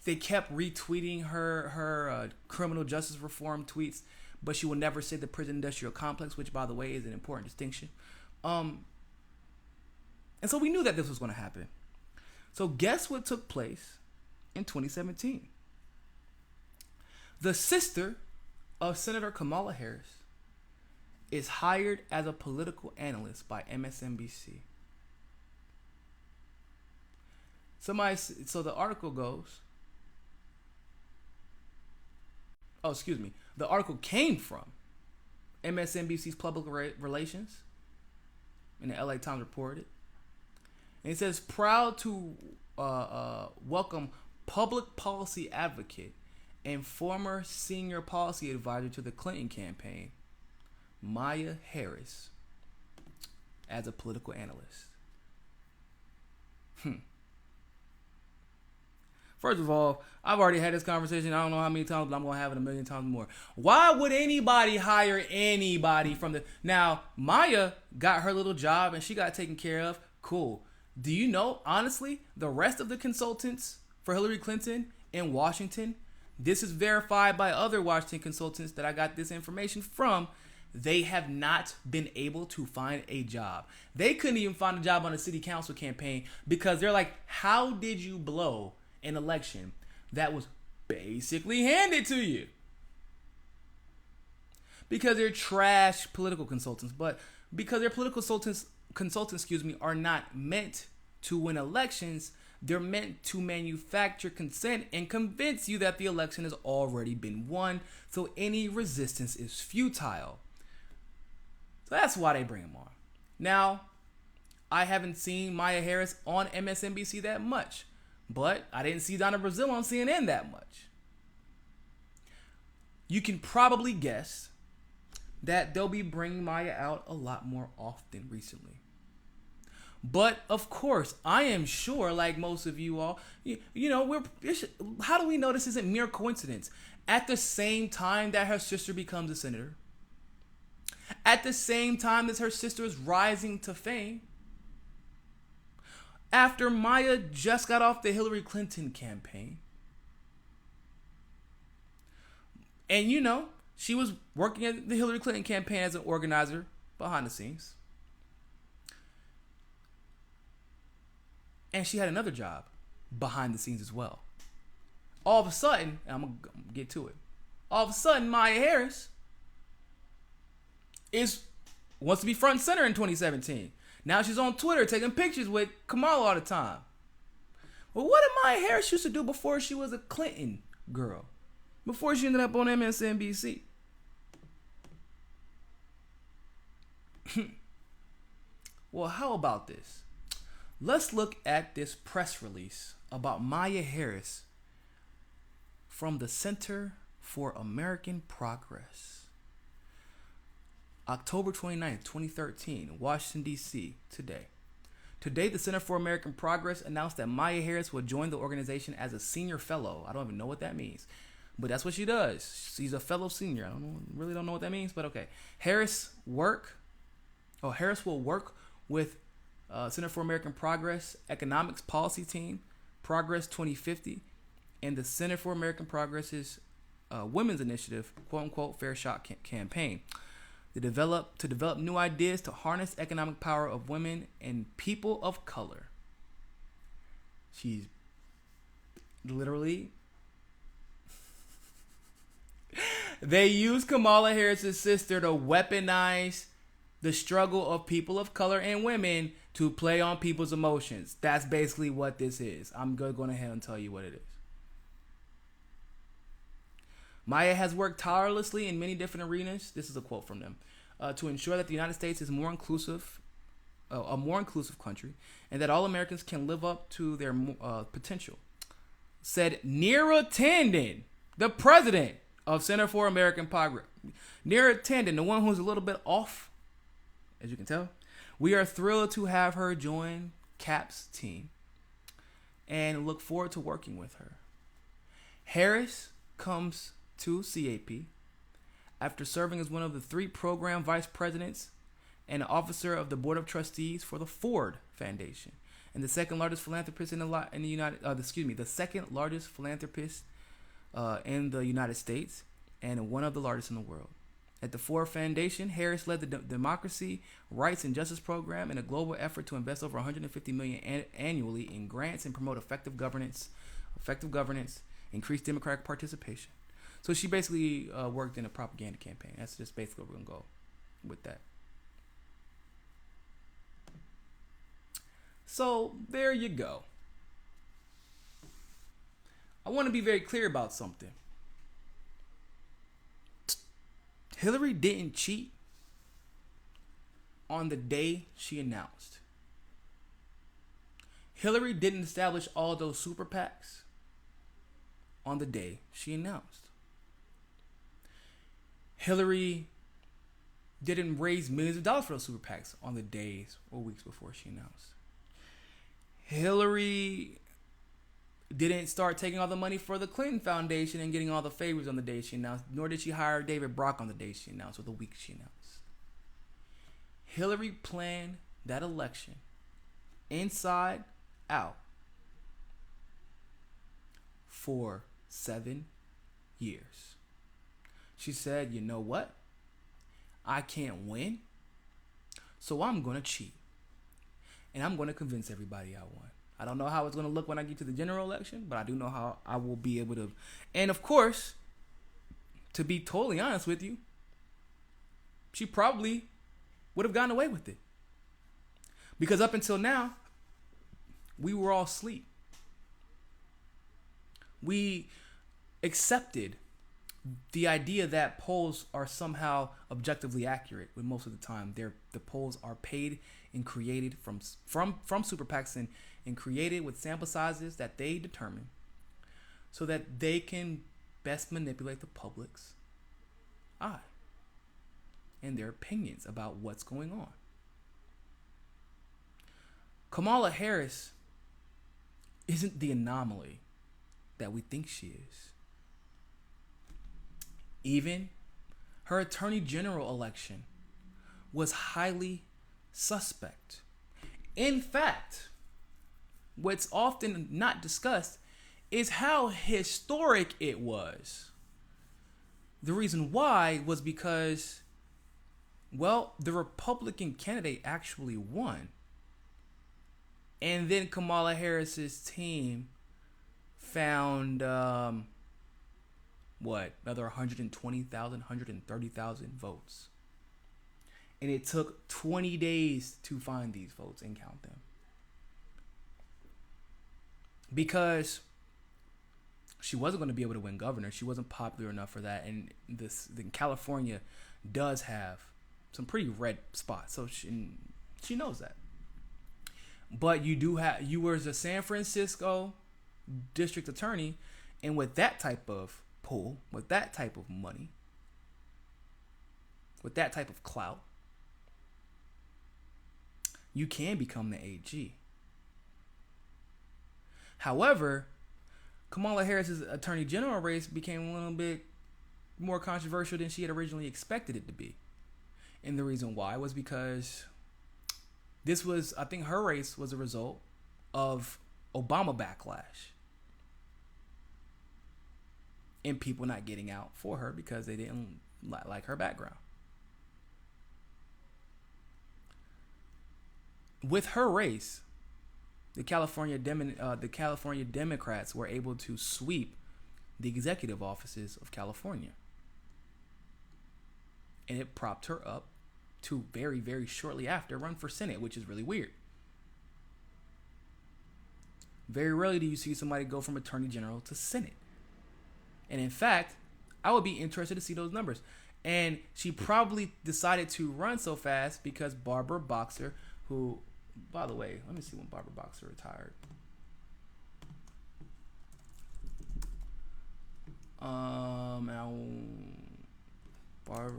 They kept retweeting her criminal justice reform tweets, but she will never say the prison industrial complex, which, by the way, is an important distinction. And so we knew that this was going to happen. So guess what took place in 2017? The sister of Senator Kamala Harris is hired as a political analyst by MSNBC. So the article goes, the article came from MSNBC's public relations, and the LA Times reported it. And it says, proud to welcome public policy advocate and former senior policy advisor to the Clinton campaign, Maya Harris, as a political analyst. First of all, I've already had this conversation. I don't know how many times, but I'm going to have it a million times more. Why would anybody hire anybody from the... Now, Maya got her little job and she got taken care of. Cool. Do you know, honestly, the rest of the consultants for Hillary Clinton in Washington, this is verified by other Washington consultants that I got this information from, they have not been able to find a job. They couldn't even find a job on a city council campaign because they're like, how did you blow an election that was basically handed to you? Because they're trash political consultants, but because their political consultants, are not meant to win elections, they're meant to manufacture consent and convince you that the election has already been won, so any resistance is futile. So that's why they bring him on. Now, I haven't seen Maya Harris on MSNBC that much, but I didn't see Donna Brazile on CNN that much. You can probably guess that they'll be bringing Maya out a lot more often recently. But of course, I am sure, like most of you all, how do we know this isn't mere coincidence? At the same time that her sister becomes a senator, at the same time as her sister is rising to fame, after Maya just got off the Hillary Clinton campaign, and she was working at the Hillary Clinton campaign as an organizer behind the scenes. And she had another job behind the scenes as well. All of a sudden, and I'm going to get to it. All of a sudden, Maya Harris wants to be front and center in 2017. Now she's on Twitter taking pictures with Kamala all the time. Well, what did Maya Harris used to do before she was a Clinton girl? Before she ended up on MSNBC? Well, how about this? Let's look at this press release about Maya Harris from the Center for American Progress. October 29th, 2013, Washington, D.C., today. Today, the Center for American Progress announced that Maya Harris will join the organization as a senior fellow. I don't even know what that means, but that's what she does. She's a fellow senior. Really don't know what that means, but okay. Harris will work with Center for American Progress Economics Policy Team, Progress 2050, and the Center for American Progress's Women's Initiative, quote-unquote, Fair Shot campaign, to develop new ideas to harness economic power of women and people of color. She's literally... They use Kamala Harris's sister to weaponize the struggle of people of color and women to play on people's emotions. That's basically what this is. I'm going to go ahead and tell you what it is. Maya has worked tirelessly in many different arenas. This is a quote from them. To ensure that the United States is a more inclusive country, and that all Americans can live up to their potential, said Neera Tanden, the president of Center for American Progress. Neera Tanden, the one who's a little bit off, as you can tell. We are thrilled to have her join CAP's team and look forward to working with her. Harris comes to CAP after serving as one of the 3 program vice presidents and an officer of the board of trustees for the Ford Foundation, and the second largest philanthropist in the second largest philanthropist in the United States, and one of the largest in the world. At the Ford Foundation, Harris led the Democracy, Rights, and Justice Program in a global effort to invest over $150 million annually in grants and promote effective governance, increase democratic participation. So she basically worked in a propaganda campaign. That's just basically where we're going to go with that. So there you go. I want to be very clear about something. Hillary didn't cheat on the day she announced. Hillary didn't establish all those super PACs on the day she announced. Hillary didn't raise millions of dollars for those super PACs on the days or weeks before she announced. Hillary didn't start taking all the money for the Clinton Foundation and getting all the favors on the day she announced, nor did she hire David Brock on the day she announced or the week she announced. Hillary planned that election inside out for 7 years. She said, you know what? I can't win, so I'm going to cheat. And I'm going to convince everybody I won. I don't know how it's going to look when I get to the general election, but I do know how I will be able to. And of course, to be totally honest with you, she probably would have gotten away with it. Because up until now, we were all asleep. We accepted the idea that polls are somehow objectively accurate, when most of the time the polls are paid and created from super PACs and created with sample sizes that they determine so that they can best manipulate the public's eye and their opinions about what's going on. Kamala Harris isn't the anomaly that we think she is. Even her attorney general election was highly suspect. In fact, what's often not discussed is how historic it was. The reason why was because, well, the Republican candidate actually won. And then Kamala Harris's team found, another 120,000, 130,000 votes. And it took 20 days to find these votes and count them. Because she wasn't going to be able to win governor. She wasn't popular enough for that. And California does have some pretty red spots. So she knows that. But you were a San Francisco district attorney, and with that type of pull, with that type of money, with that type of clout, you can become the AG. However, Kamala Harris's attorney general race became a little bit more controversial than she had originally expected it to be. And the reason why was because I think her race was a result of Obama backlash. And people not getting out for her because they didn't like her background. With her race, the California Democrats were able to sweep the executive offices of California. And it propped her up to very, very shortly after run for Senate, which is really weird. Very rarely do you see somebody go from Attorney General to Senate. And in fact, I would be interested to see those numbers. And she probably decided to run so fast because Barbara Boxer, who, by the way, let me see when Barbara Boxer retired. Barbara Boxer.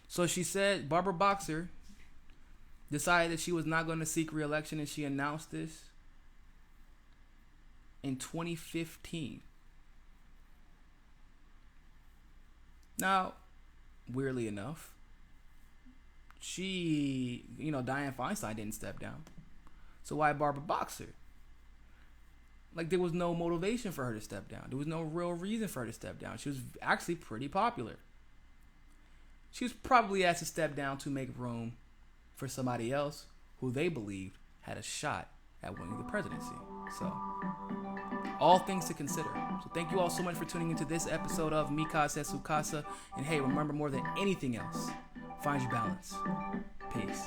So she said, Barbara Boxer decided that she was not going to seek re-election, and she announced this in 2015. Now, weirdly enough, Dianne Feinstein didn't step down. So why Barbara Boxer? Like, there was no motivation for her to step down. There was no real reason for her to step down. She was actually pretty popular. She was probably asked to step down to make room for somebody else who they believed had a shot at winning the presidency. So, all things to consider. So thank you all so much for tuning into this episode of Mi Casa Es Su Casa. And hey, remember, more than anything else, find your balance. Peace.